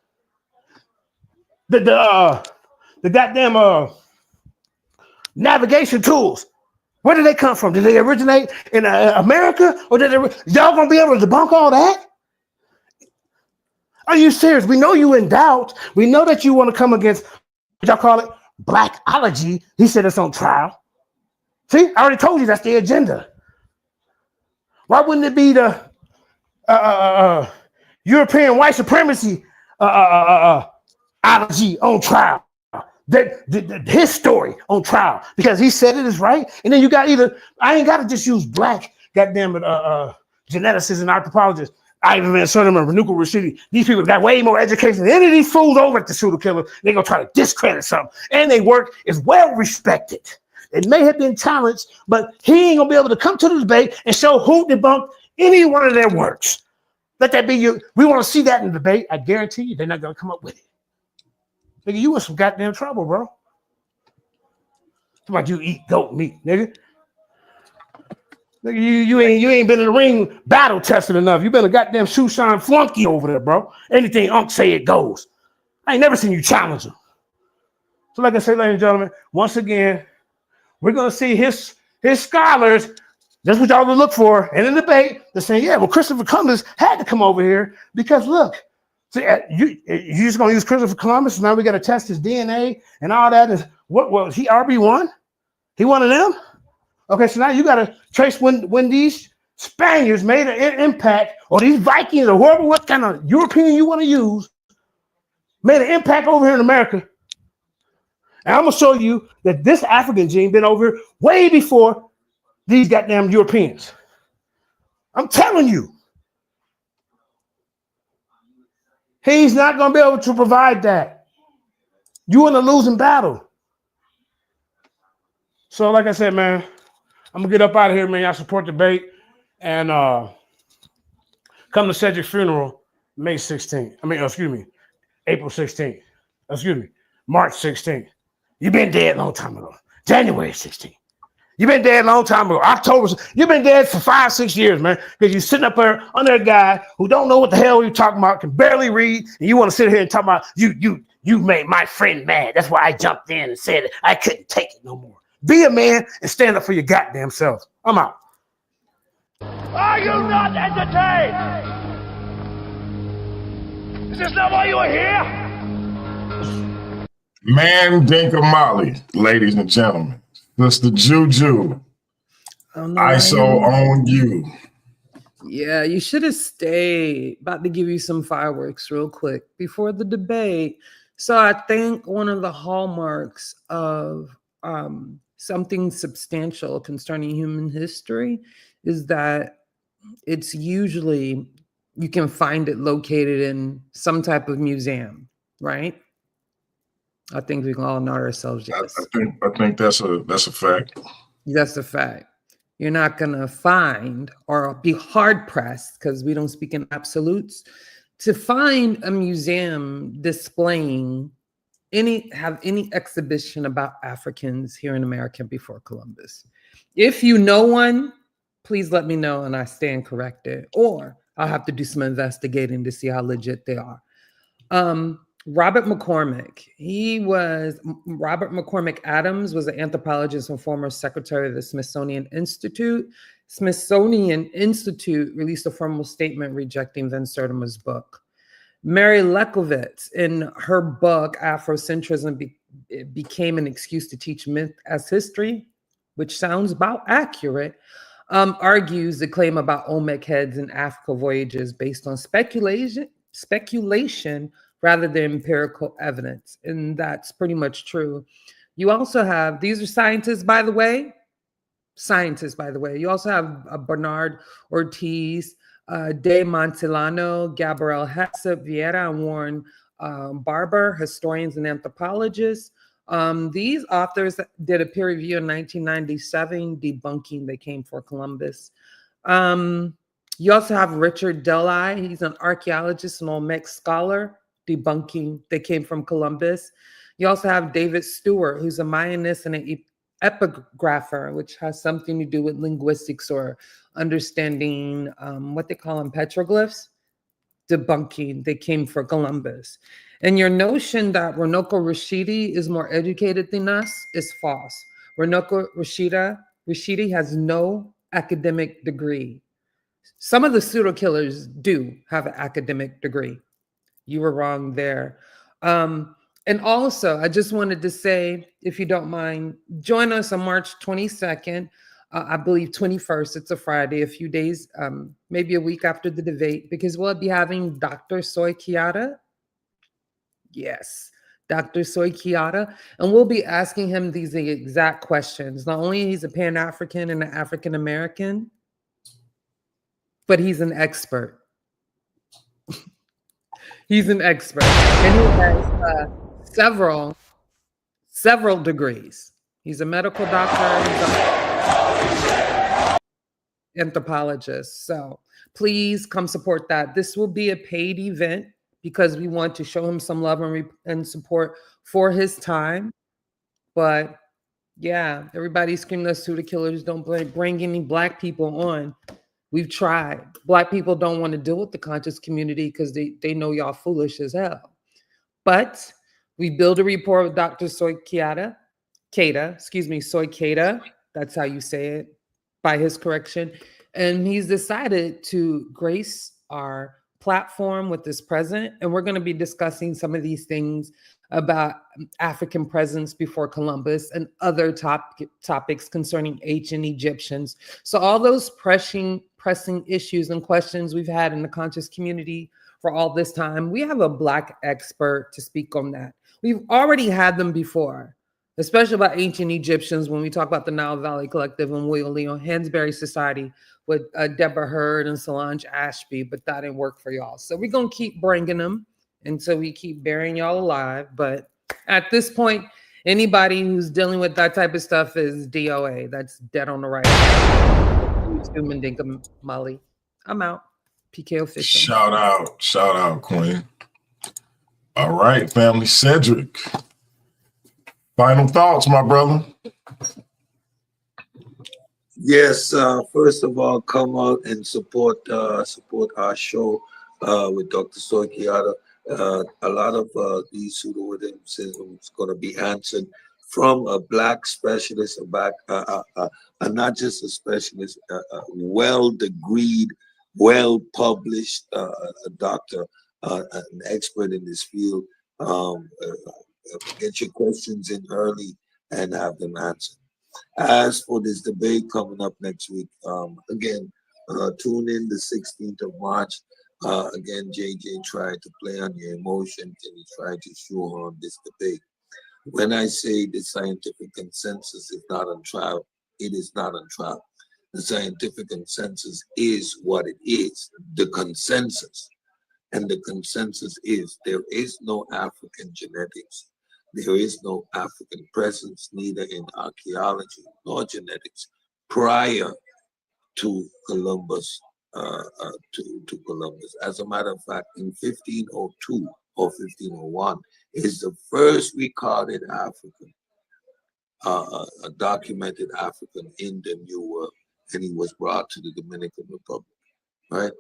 The goddamn navigation tools. Where did they come from? Did they originate in America or did y'all gonna be able to debunk all that? Are you serious? We know you in doubt. We know that you want to come against, what y'all call it, blackology. He said it's on trial. See, I already told you that's the agenda. Why wouldn't it be the European white supremacy ology on trial? His story on trial because he said it is right, and then you got I ain't got to just use black goddamn it geneticists and anthropologists. Ivan Van Sertima and Renuka Rashidi. These people got way more education than any of these fools over at the pseudo killer. They're gonna try to discredit something, and they work is well respected. It may have been challenged, but he ain't gonna be able to come to the debate and show who debunked any one of their works. Let that be you. We want to see that in the debate. I guarantee you, they're not gonna come up with it. Nigga, you in some goddamn trouble, bro. How about you eat goat meat, nigga? Nigga, you ain't been in the ring battle tested enough. You been a goddamn shoe shine flunky over there, bro. Anything Unc say it goes. I ain't never seen you challenge him. So like I said, ladies and gentlemen, once again, we're gonna see his scholars. That's what y'all will look for in the debate. They're saying, yeah, well, Christopher Columbus had to come over here because look, see, you just gonna use Christopher Columbus. Now we got to test his DNA and all that. Is what was he RB1? He one of them? Okay, so now you got to trace when these Spaniards made an impact, or these Vikings, or whoever, what kind of European you want to use, made an impact over here in America. And I'm gonna show you that this African gene been over here way before these goddamn Europeans. I'm telling you, he's not gonna be able to provide that. You in a losing battle. So, like I said, man, I'm gonna get up out of here, man. Y'all support the debate and come to Cedric's funeral May 16th. April 16th. March 16th. You've been dead a long time ago. January 16th. You've been dead a long time ago. October. You've been dead for 5-6 years, man. Because you're sitting up there under a guy who don't know what the hell you're talking about, can barely read, and you want to sit here and talk about you made my friend mad. That's why I jumped in and said I couldn't take it no more. Be a man and stand up for your goddamn self. I'm out. Are you not entertained? Is this not why you are here? Mandinka Molly, ladies and gentlemen. Mr. Juju. ISO on you. Yeah, you should have stayed. About to give you some fireworks real quick before the debate. So I think one of the hallmarks of something substantial concerning human history is that it's usually, you can find it located in some type of museum, right? I think we can all nod ourselves yes. I think that's a fact. That's a fact. You're not gonna find, or be hard pressed, because we don't speak in absolutes, to find a museum displaying any exhibition about Africans here in America before Columbus. If you know one, please let me know and I stand corrected, or I'll have to do some investigating to see how legit they are. Robert McCormick Adams was an anthropologist and former secretary of the Smithsonian Institute. Smithsonian Institute released a formal statement rejecting Van Sertima's book. Mary Lekovitz, in her book, Afrocentrism Became an Excuse to Teach Myth as History, which sounds about accurate, argues the claim about Olmec heads and Africa voyages based on speculation rather than empirical evidence. And that's pretty much true. You also have, these are scientists, by the way. You also have Bernard Ortiz, De Montillano, Gabriel Hesse, Vieira, and Warren Barber, historians and anthropologists. These authors did a peer review in 1997 debunking they came for Columbus. You also have Richard Delay. He's an archaeologist and Olmec scholar, debunking they came from Columbus. You also have David Stewart, who's a Mayanist and an epigrapher, which has something to do with linguistics or understanding what they call them, petroglyphs, debunking they came for Columbus. And your notion that Runoko Rashidi is more educated than us is false. Runoko Rashidi has no academic degree. Some of the pseudo killers do have an academic degree. You were wrong there. And also, I just wanted to say, if you don't mind, join us on March 22nd, I believe 21st, it's a Friday, a few days, maybe a week after the debate, because we'll be having Dr. Soy Kiata. Yes, Dr. Soy Kiata. And we'll be asking him these exact questions. Not only he's a Pan-African and an African-American, but he's an expert. He's an expert, and he has several degrees. He's a medical doctor, he's an anthropologist. So please come support that. This will be a paid event because we want to show him some love and support for his time. But yeah, everybody's screaming us to the killers. Don't bring any Black people on. We've tried. Black people don't want to deal with the conscious community because they know y'all foolish as hell. But we build a rapport with Dr. Soy Keita. That's how you say it, by his correction. And he's decided to grace our platform with this present, and we're going to be discussing some of these things about African presence before Columbus and other topics concerning ancient Egyptians. So all those pressing issues and questions we've had in the conscious community for all this time, we have a Black expert to speak on that. We've already had them before, especially about ancient Egyptians when we talk about the Nile Valley Collective and William Leo Hansberry Society with Deborah Hurd and Solange Ashby, but that didn't work for y'all. So we're going to keep bringing them until we keep burying y'all alive. But at this point, anybody who's dealing with that type of stuff is DOA. That's dead on the right. MANDINKA Molly. I'm out. PK official. Shout out, Queen. All right, family. Cedric. Final thoughts, my brother. Yes, first of all, come out and support our show with Dr. Soikiata. A lot of these pseudo-witticisms is going to be answered from a Black specialist, not just a specialist, a well-degreed, well-published doctor, an expert in this field. Get your questions in early and have them answered. As for this debate coming up next week, again, tune in the 16th of March. Again, JJ tried to play on your emotions and he tried to show on this debate. When I say the scientific consensus is not on trial, it is not on trial. The scientific consensus is what it is, the consensus. And the consensus is there is no African genetics. There is no African presence, neither in archaeology nor genetics, prior to Columbus. To Columbus. As a matter of fact, in 1502 or 1501 is the first recorded African, a documented African in the New World, and he was brought to the Dominican Republic. Right?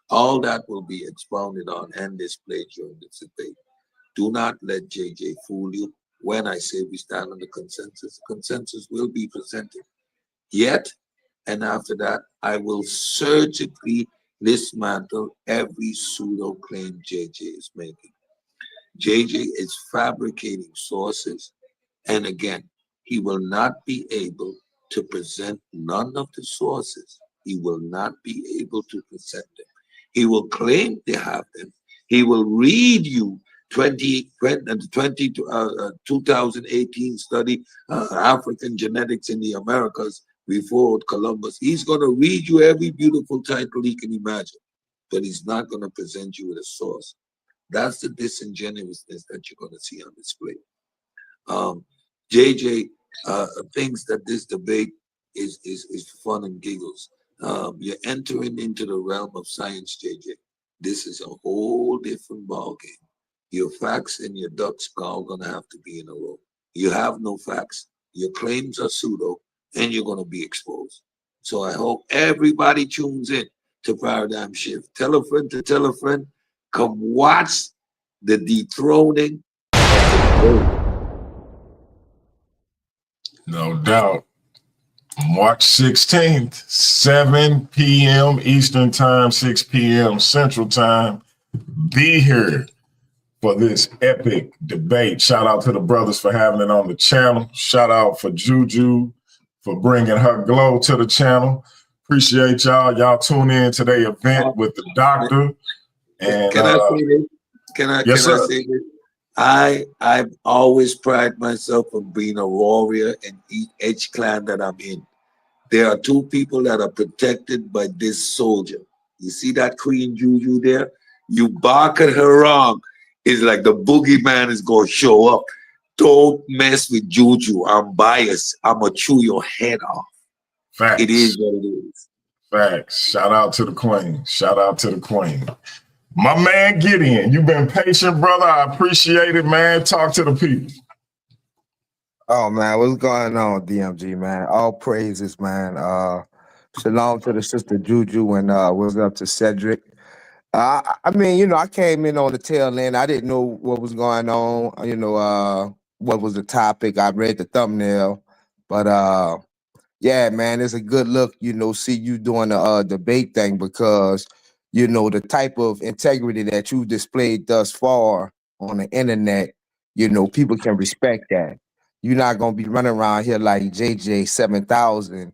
All that will be expounded on and displayed during this debate. Do not let JJ fool you. When I say we stand on the consensus will be presented. Yet, and after that, I will surgically dismantle every pseudo claim JJ is making. JJ is fabricating sources, and again, he will not be able to present none of the sources. He will not be able to present them. He will claim to have them. He will read you 2018 study, African genetics in the Americas before Columbus. He's going to read you every beautiful title he can imagine, but he's not going to present you with a source. That's the disingenuousness that you're going to see on display. JJ thinks that this debate is fun and giggles. You're entering into the realm of science, JJ. This is a whole different ballgame. Your facts and your ducks are all going to have to be in a row. You have no facts. Your claims are pseudo, and you're going to be exposed. So I hope everybody tunes in to Paradigm Shift. Tell a friend to tell a friend. Come watch the dethroning of the No doubt. March 16th, 7 p.m. Eastern Time, 6 p.m. Central Time. Be here for this epic debate. Shout out to the brothers for having it on the channel. Shout out for Juju for bringing her glow to the channel. Appreciate y'all. Y'all tune in to the event with the doctor. And Can I say this? Can I say this? I've always pride myself on being a warrior in each clan that I'm in. There are two people that are protected by this soldier. You see that Queen Juju there? You bark at her wrong, it's like the boogeyman is going to show up. Don't mess with Juju. I'm biased. I'm going to chew your head off. Facts. It is what it is. Facts. Shout out to the Queen. Shout out to the Queen. My man Gideon, you've been patient, brother. I appreciate it, man. Talk to the people. Oh man, what's going on, DMG, man? All praises, man. Shalom to the sister Juju and what's up to Cedric. I mean, you know, I came in on the tail end. I didn't know what was going on, you know, what was the topic. I read the thumbnail, but yeah, man, it's a good look, you know, see you doing the debate thing because you know, the type of integrity that you've displayed thus far on the internet, you know, people can respect that. You're not gonna be running around here like JJ 7000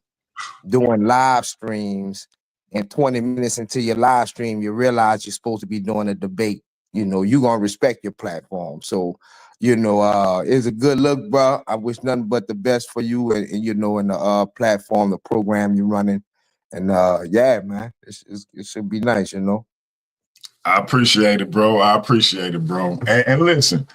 doing live streams, and 20 minutes into your live stream, you realize you're supposed to be doing a debate. You know, you're gonna respect your platform. So, you know, it's a good look, bro. I wish nothing but the best for you and you know, in the platform, the program you're running. And yeah, man, it should be nice, you know. I appreciate it, bro. I appreciate it, bro. And listen,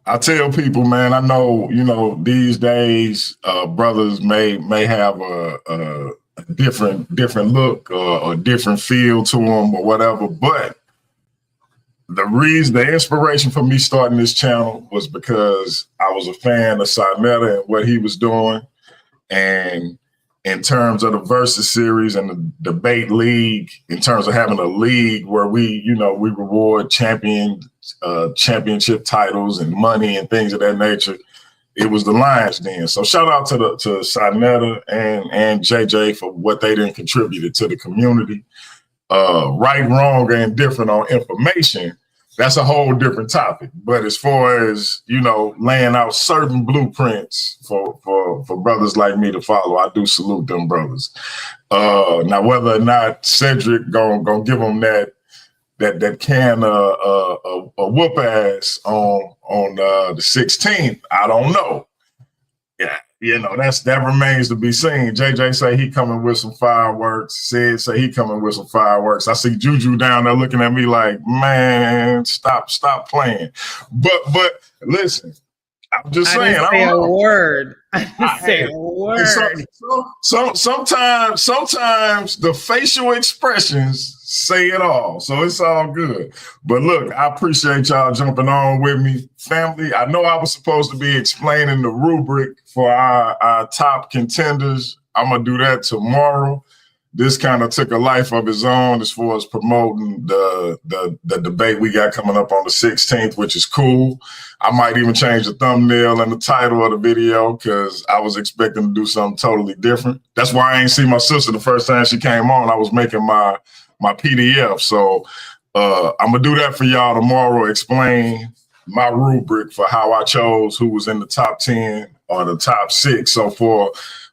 I tell people, man, I know, you know, these days, brothers may have a different look or a different feel to them or whatever. But the inspiration for me starting this channel was because I was a fan of Sinetta and what he was doing. And in terms of the Versus series and the debate league, in terms of having a league where we reward championship titles and money and things of that nature, it was the Lions Den. So shout out to Sinetta and JJ for what they done contributed to the community. Right, wrong, and different on information, that's a whole different topic. But as far as, you know, laying out certain blueprints for brothers like me to follow, I do salute them brothers. Now, whether or not Cedric gonna give them that can whoop ass on the 16th, I don't know. Yeah, you know, that remains to be seen. JJ say he coming with some fireworks. Sid say he coming with some fireworks. I see Juju down there looking at me like, man, stop playing. But listen, I'm just saying. I didn't say a word. I didn't say a word. Sometimes the facial expressions say it all. So it's all good. But look, I appreciate y'all jumping on with me. Family, I know I was supposed to be explaining the rubric for our top contenders. I'm going to do that tomorrow. This kind of took a life of its own as far as promoting the debate we got coming up on the 16th, which is cool. I might even change the thumbnail and the title of the video because I was expecting to do something totally different. That's why I ain't see my sister the first time she came on. I was making my PDF. So I'm going to do that for y'all tomorrow, explain my rubric for how I chose who was in the top 10 or the top 6 so far.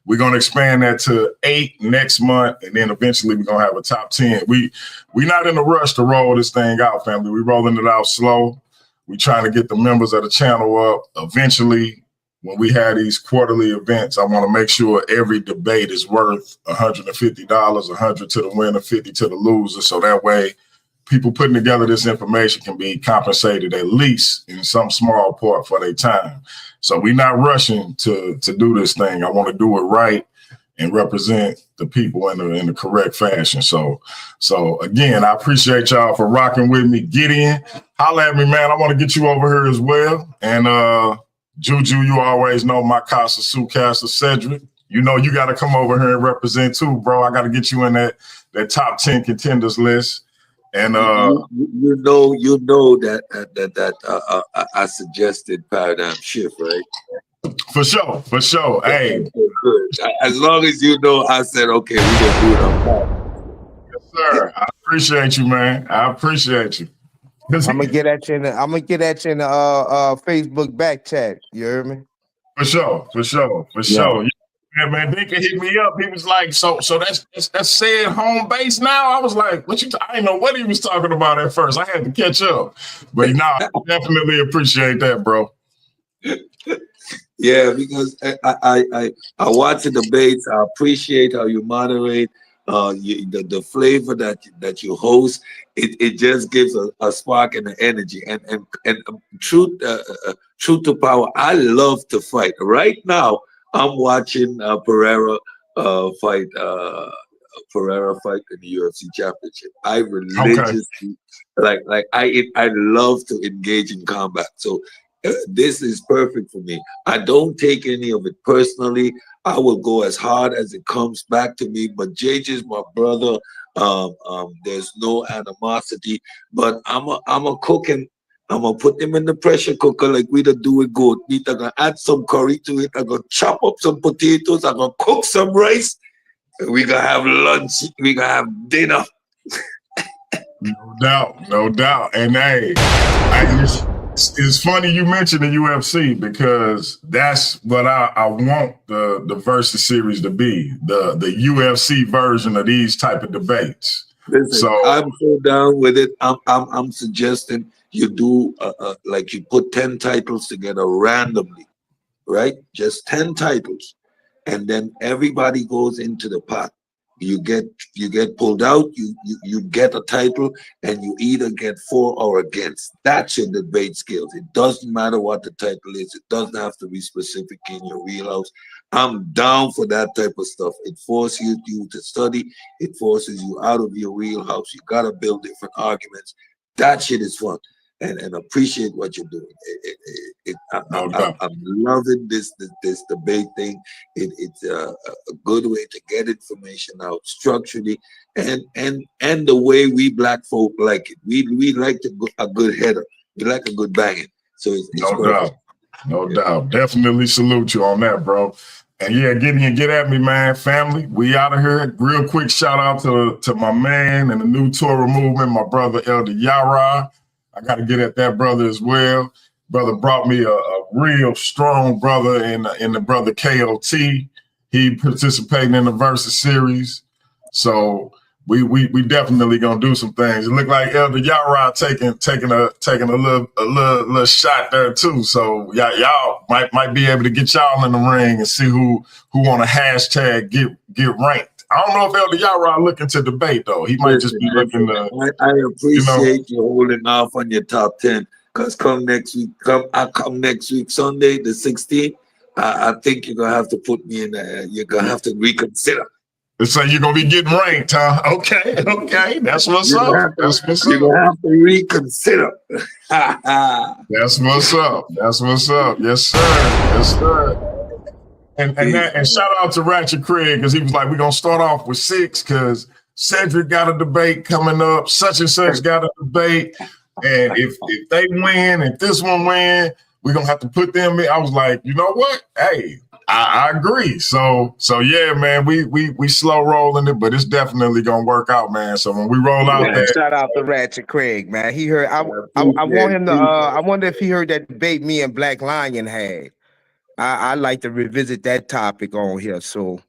We're going to expand that to 8 next month, and then eventually we're going to have a top 10. We're not in a rush to roll this thing out, family. We're rolling it out slow. We're trying to get the members of the channel up. Eventually, when we have these quarterly events, I want to make sure every debate is worth $150, $100 to the winner, $50 to the loser, so that way people putting together this information can be compensated at least in some small part for their time. So we're not rushing to do this thing. I want to do it right and represent the people in the correct fashion. So again, I appreciate y'all for rocking with me. Gideon, holla at me, man. I want to get you over here as well. And Juju, you always know my Casa Sucaster Cedric. You know you got to come over here and represent too, bro. I got to get you in that top 10 contenders list. And you know that I suggested paradigm shift, right? For sure. Hey, as long as you know, I said okay, we gonna do it on top. Yes, sir. I appreciate you, man. I appreciate you. I'm gonna get at you in the Facebook back chat. You heard me? For sure. Yeah, Mandinka hit me up. He was like, so that's said home base now. I was like, I didn't know what he was talking about at first. I had to catch up. But I definitely appreciate that, bro. Yeah, because I watch the debates. I appreciate how you moderate. The flavor that you host, it just gives a spark and an energy. And truth to power, I love to fight. Right now, I'm watching Pereira fight in the UFC championship. I religiously I love to engage in combat. So this is perfect for me. I don't take any of it personally. I will go as hard as it comes back to me. But JJ's my brother. There's no animosity. But I'm a cook, and I'm gonna put them in the pressure cooker like we do with goat meat. I'm gonna add some curry to it. I'm gonna chop up some potatoes. I'm gonna cook some rice. We're gonna have lunch. We're gonna have dinner. No doubt, no doubt. And hey, it's funny you mentioned the UFC because that's what I want the Versus series to be, the UFC version of these type of debates. Listen, So I'm so down with it. I'm suggesting you do like you put 10 titles together randomly, right? Just 10 titles, and then everybody goes into the pot. You get pulled out. You get a title, and you either get for or against. That's your debate skills. It doesn't matter what the title is. It doesn't have to be specific in your wheelhouse. I'm down for that type of stuff. It forces you to study. It forces you out of your wheelhouse. You gotta build different arguments. That shit is fun, and appreciate what you're doing. no doubt. I'm loving this debate thing. It's a good way to get information out structurally, and the way we black folk like it. We like a good header. We like a good banging. So it's No perfect. doubt. No doubt. Definitely salute you on that, bro. And yeah, get at me, man. Family, we out of here. Real quick shout out to my man and the new Torah movement, my brother Elder Yara. I got to get at that brother as well. Brother brought me a real strong brother in the brother KOT. He participating in the Versus series. So we definitely gonna do some things. It looked like Elder Yara taking a little shot there too. So y'all might be able to get y'all in the ring and see who on a hashtag get ranked. I don't know if Elder Yara looking to debate though. He might just be looking to. I appreciate you holding off on your top 10. Cause come next week Sunday the 16th. I think you're gonna have to put me in there. You're gonna have to reconsider. So you're gonna be getting ranked, huh? Okay. That's what's up. That's what's You're up. gonna have to reconsider. That's what's up. That's what's up. Yes, sir. Yes, sir. And shout out to Ratchet Craig because he was like, we're gonna start off with 6 because Cedric got a debate coming up, such and such got a debate. And if they win, if this one win, we're gonna have to put them in. I was like, you know what? Hey, I agree. So yeah, man, we slow rolling it, but it's definitely gonna work out, man. So when we roll out there, Shout out to Ratchet Craig, man. He heard. I want him to. I wonder if he heard that debate me and Black Lion had. I like to revisit that topic on here. So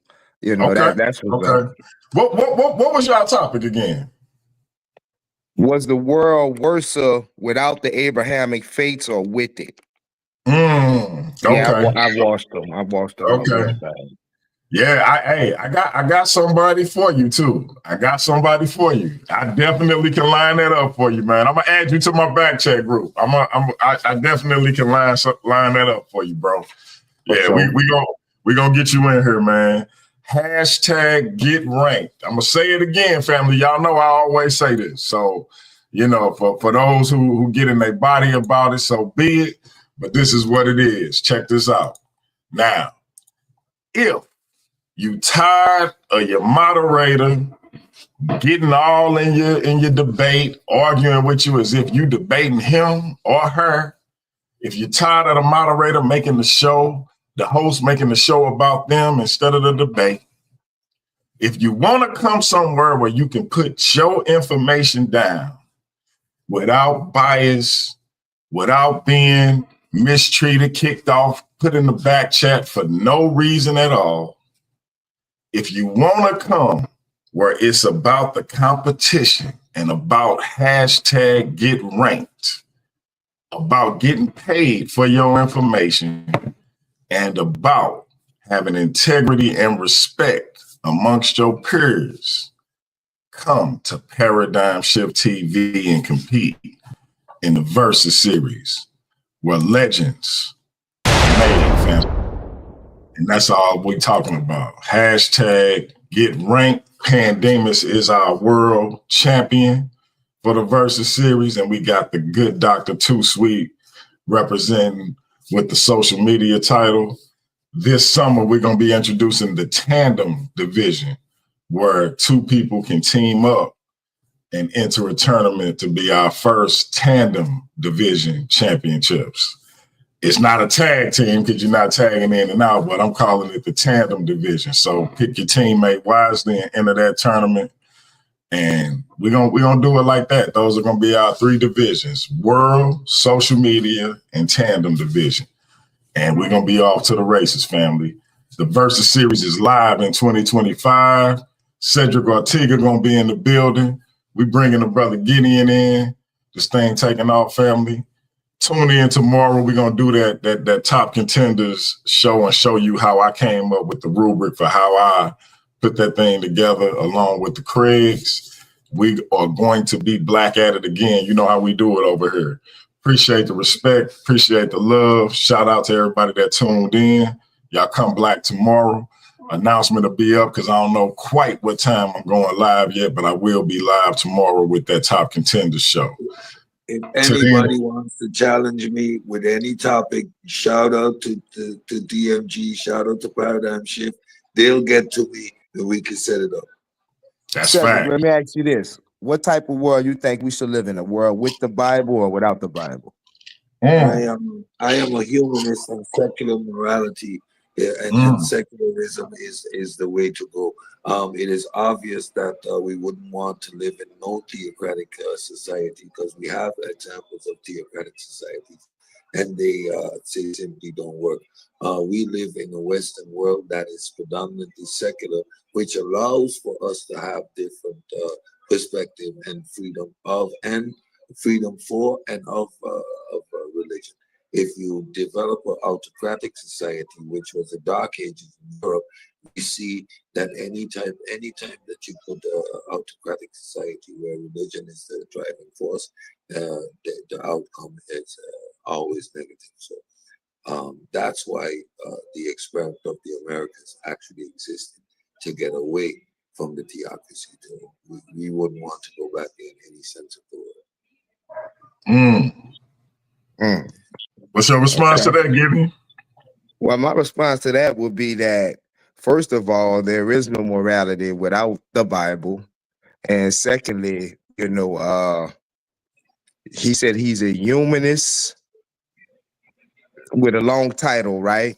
that's what's up. What was y'all topic again? Was the world worse without the Abrahamic faiths or with it? Okay. Yeah, I watched them. Okay. Yeah, I got somebody for you too. I definitely can line that up for you, man. I'm gonna add you to my back chat group. I definitely can line that up for you, bro. Yeah, we gonna get you in here, man. Hashtag get ranked. I'm gonna say it again, family. Y'all know I always say this. So, for those who get in their body about it, so be it. But this is what it is. Check this out. Now, if you tired of your moderator getting all in your debate, arguing with you as if you debating him or her, if you're tired of the moderator making the host making the show about them instead of the debate, if you want to come somewhere where you can put your information down without bias, without being mistreated, kicked off, put in the back chat for no reason at all. If you want to come where it's about the competition and about hashtag get ranked, about getting paid for your information, and about having integrity and respect amongst your peers, come to Paradigm Shift TV and compete in the Versus series where legends are made, family. And that's all we're talking about. Hashtag get ranked. Pandemus is our world champion for the Versus series. And we got the good Dr. Too Sweet representing with the social media title. This summer, we're going to be introducing the tandem division where 2 people can team up and enter a tournament to be our first tandem division championships. It's not a tag team because you're not tagging in and out, but I'm calling it the tandem division. So pick your teammate wisely and enter that tournament. And we're gonna do it like that. Those are gonna be our 3 divisions: world, social media, and tandem division. And we're gonna be off to the races, family. The Versus Series is live in 2025. Cedric Ortega gonna be in the building. We bringing the brother Gideon in. This thing taking off, family. Tune in tomorrow. We're gonna do that top contenders show and show you how I came up with the rubric for how I put that thing together along with the Craigs. We are going to be black at it again. You know how we do it over here. Appreciate the respect. Appreciate the love. Shout out to everybody that tuned in. Y'all come black tomorrow. Announcement will be up because I don't know quite what time I'm going live yet, but I will be live tomorrow with that top contenders show. If anybody wants to challenge me with any topic, shout out to DMG, shout out to Paradigm Shift. They'll get to me and we can set it up. That's Cedric, fact. let me ask you this. What type of world you think we should live in? A world with the Bible or without the Bible? I am a humanist on secular morality, and secularism is the way to go. It is obvious that we wouldn't want to live in no theocratic society because we have examples of theocratic societies, and they simply don't work. We live in a Western world that is predominantly secular, which allows for us to have different perspective and freedom of religion. If you develop an autocratic society, which was the Dark Ages in Europe, we see that anytime that you put an autocratic society where religion is the driving force, the outcome is always negative. So that's why the experiment of the Americans actually existed, to get away from the theocracy. We wouldn't want to go back there in any sense of the word. What's your response to that, Gibby? Well, my response to that would be that, first of all, there is no morality without the Bible. And secondly, he said he's a humanist with a long title, right?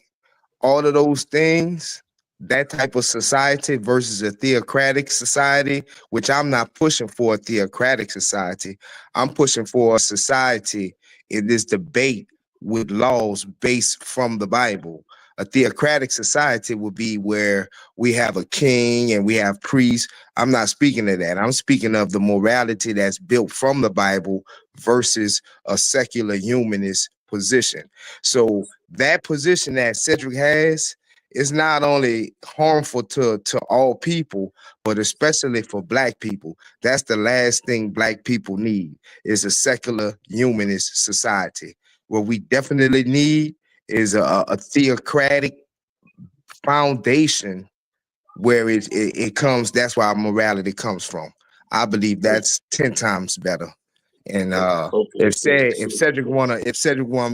All of those things, that type of society versus a theocratic society, which I'm not pushing for a theocratic society. I'm pushing for a society in this debate with laws based from the Bible. A theocratic society would be where we have a king and we have priests. I'm not speaking of that. I'm speaking of the morality that's built from the Bible versus a secular humanist position. So that position that Cedric has is not only harmful to all people, but especially for Black people. That's the last thing Black people need, is a secular humanist society. What we definitely need is a theocratic foundation where it comes. That's where our morality comes from. I believe that's 10 times better. And if Cedric wanna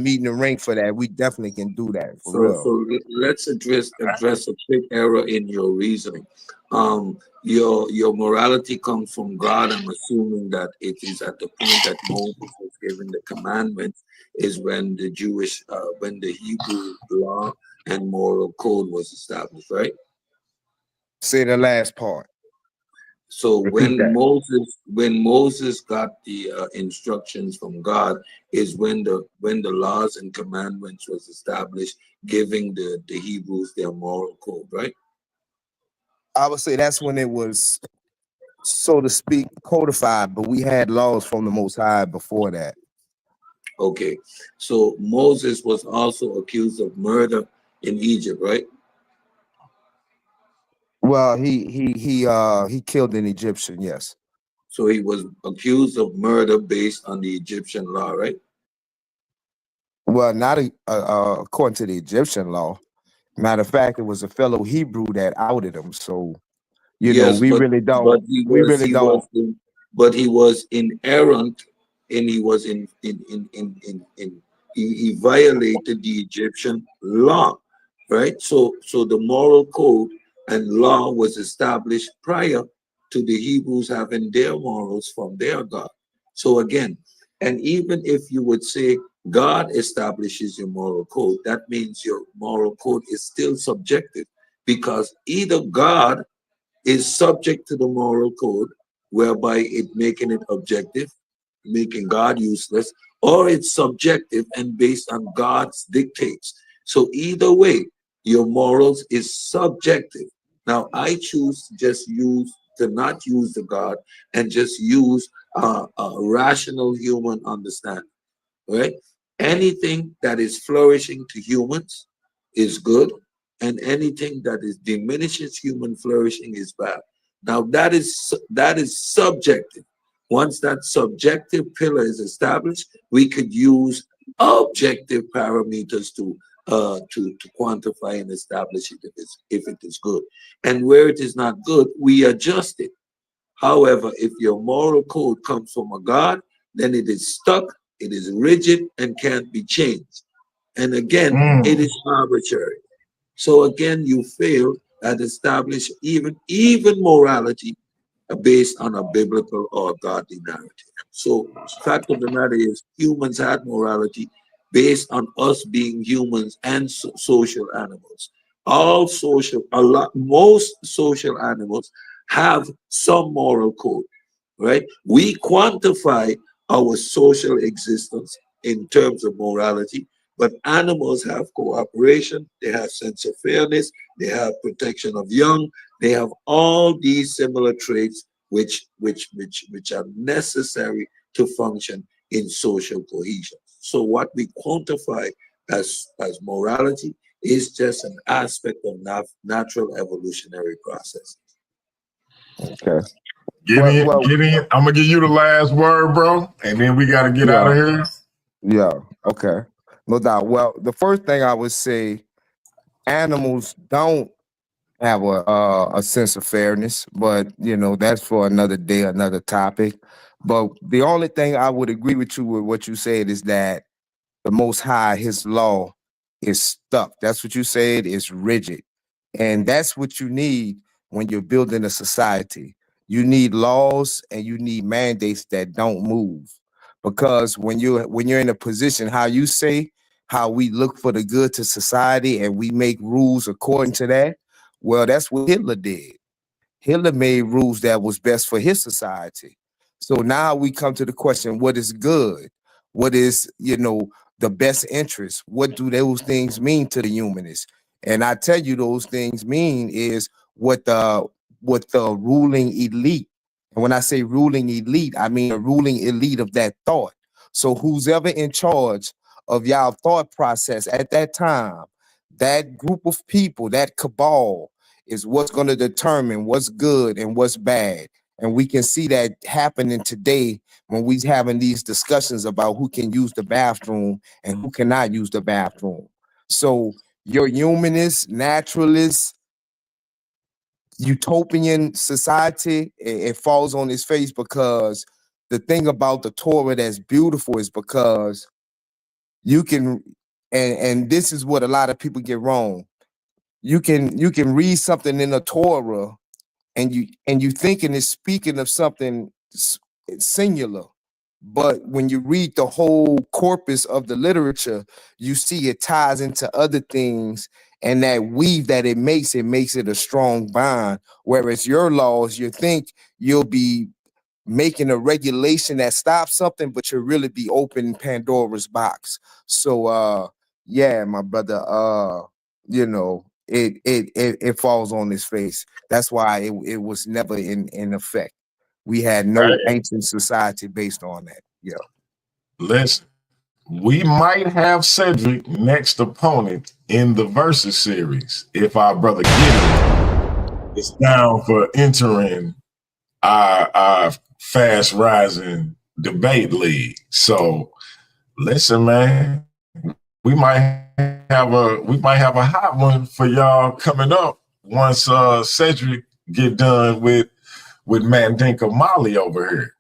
meet in the ring for that, we definitely can do that. So let's address a quick error in your reasoning. Your morality comes from God. I'm assuming that it is at the point that Moses was given the commandments is when the Hebrew law and moral code was established, right? Say the last part. So when Moses got the instructions from God is when the laws and commandments was established, giving the Hebrews their moral code, right? I would say that's when it was, so to speak, codified, but we had laws from the Most High before that. Okay, so Moses was also accused of murder in Egypt, right? Well, he killed an Egyptian, yes. So he was accused of murder based on the Egyptian law, right? Well, not according to the Egyptian law. Matter of fact, it was a fellow Hebrew that outed him. So, we really don't. But he was inerrant, and he was he violated the Egyptian law, right? So the moral code and law was established prior to the Hebrews having their morals from their God. So again, and even if you would say God establishes your moral code, that means your moral code is still subjective, because either God is subject to the moral code whereby it making it objective, making God useless, or it's subjective and based on God's dictates. So either way, your morals is subjective. Now I choose to not use the God and just use a rational human understanding, right? Anything that is flourishing to humans is good, and anything that is diminishes human flourishing is bad. Now that is subjective. Once that subjective pillar is established, we could use objective parameters to quantify and establish it if it is good. And where it is not good, we adjust it. However, if your moral code comes from a God, then it is stuck, it is rigid, and can't be changed. And again, it is arbitrary. So again, you fail at establish even morality based on a biblical or godly narrative. So fact of the matter is, humans had morality based on us being humans and social animals. Most social animals have some moral code, right? We quantify our social existence in terms of morality, but animals have cooperation, they have sense of fairness, they have protection of young, they have all these similar traits which are necessary to function in social cohesion. So what we quantify as morality is just an aspect of natural evolutionary process. Okay. Gideon, Well, Gideon, I'm gonna give you the last word, bro, and then we gotta get out yeah, of here. yeah, okay. No doubt. Well, the first thing I would say, animals don't have a sense of fairness, but that's for another day, another topic. But the only thing I would agree with you with what you said is that the Most High, His law is stuck. That's what you said, is rigid. And that's what you need when you're building a society. You need laws and you need mandates that don't move. Because when you're in a position, how you say, how we look for the good to society and we make rules according to that, well, that's what Hitler did. Hitler made rules that was best for his society. So now we come to the question, what is good? What is, the best interest? What do those things mean to the humanists? And I tell you, those things mean is what the ruling elite. And when I say ruling elite, I mean a ruling elite of that thought. So who's ever in charge of y'all thought process at that time, that group of people, that cabal, is what's going to determine what's good and what's bad. And we can see that happening today when we having these discussions about who can use the bathroom and who cannot use the bathroom. So your humanist, naturalist, utopian society, it falls on its face, because the thing about the Torah that's beautiful is because you can, and this is what a lot of people get wrong. You can read something in the Torah and you thinking it's speaking of something singular, but when you read the whole corpus of the literature, you see it ties into other things, and that weave that it makes it a strong bond. Whereas your laws, you think you'll be making a regulation that stops something, but you'll really be opening Pandora's box. So yeah, my brother, it falls on his face. That's why it was never in effect. We had no Right. ancient society based on that. Yeah. Listen, we might have Cedric next opponent in the Versus series if our brother Gideon is down for entering our fast rising debate league. So listen, man, we might have a hot one for y'all coming up once Cedric get done with Mandinka Molly over here.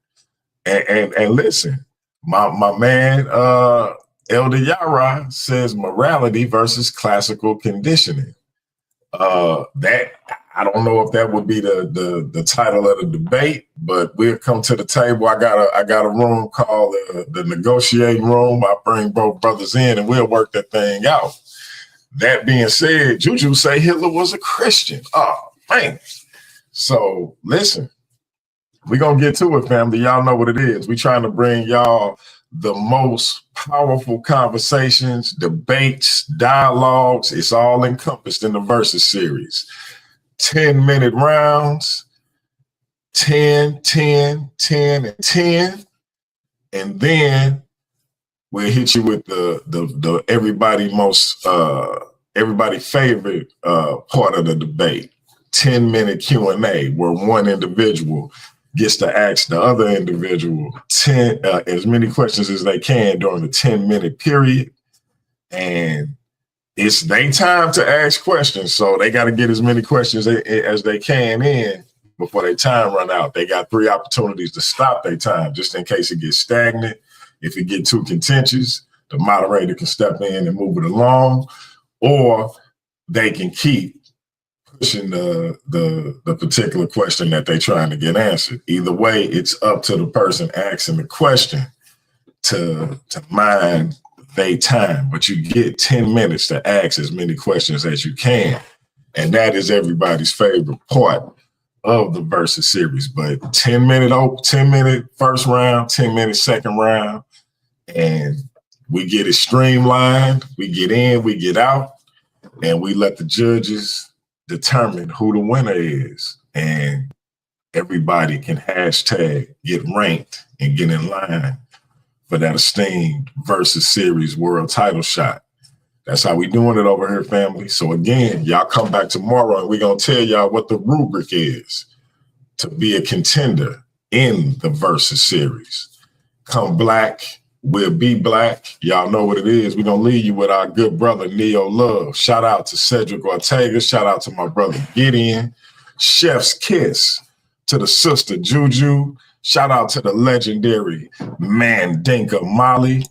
And listen, my man Elder Yara says morality versus classical conditioning. That I don't know if that would be the title of the debate, but we'll come to the table. I got a room called the negotiating room. I bring both brothers in and we'll work that thing out. That being said, Juju say Hitler was a Christian. Oh man. So listen, we gonna get to it, family. Y'all know what it is. We trying to bring y'all the most powerful conversations, debates, dialogues. It's all encompassed in the Versus series. 10-minute rounds, 10, 10, 10, and 10. And then we'll hit you with the everybody favorite part of the debate. 10-minute Q&A, where one individual gets to ask the other individual as many questions as they can during the 10-minute period. And it's their time to ask questions, so they got to get as many questions as they can in before their time run out. They got 3 opportunities to stop their time, just in case it gets stagnant. If it get too contentious, the moderator can step in and move it along, or they can keep pushing the particular question that they're trying to get answered. Either way, it's up to the person asking the question to mind their time. But you get 10 minutes to ask as many questions as you can. And that is everybody's favorite part of the Versus series. But 10-minute first round, 10-minute second round, and we get it streamlined. We get in, we get out, and we let the judges determine who the winner is. And everybody can hashtag get ranked and get in line for that esteemed Versus series world title shot. That's how we doing it over here, family. So again, y'all come back tomorrow and we're going to tell y'all what the rubric is to be a contender in the Versus series. Come black, we'll be black. Y'all know what it is. We're going to leave you with our good brother, Neo Love. Shout out to Cedric Ortega. Shout out to my brother, Gideon. Chef's kiss to the sister, Juju. Shout out to the legendary Mandinka Molly.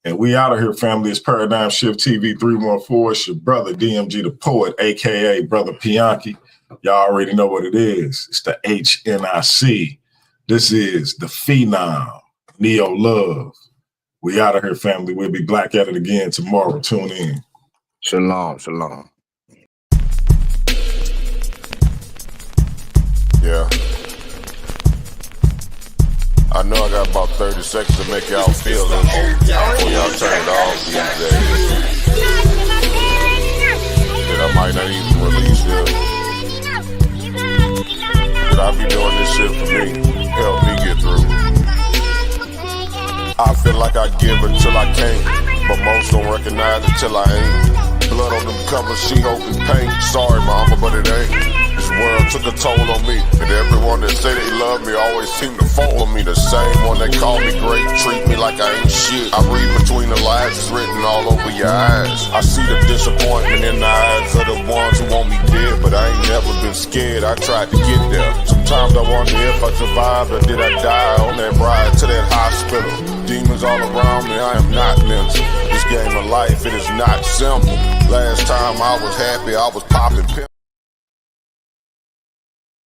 And we out of here, family. It's Paradigm Shift TV 314. It's your brother, DMG the Poet, a.k.a. Brother Pianki. Y'all already know what it is. It's the HNIC. This is the Phenom, Neo Love. We out of here, family. We'll be back at it again tomorrow. Tune in. Shalom, shalom. Yeah. I know I got about 30 seconds to make y'all feel it before y'all turn it off these days. That I might not even release this. But I be doing this shit for me, help me get through. I feel like I give until I can't, but most don't recognize it till I ain't. Blood on them covers, she hoping paint. Sorry mama, but it ain't. This world took a toll on me, and everyone that say they love me always seem to fall on me. The same one that call me great, treat me like I ain't shit. I read between the lines, it's written all over your eyes. I see the disappointment in the eyes of the ones who want me dead, but I ain't never been scared, I tried to get there. Sometimes I wonder if I survived or did I die on that ride to that hospital. Demons all around me, I am not mental. This game of life, it is not simple. Last time I was happy, I was popping pills.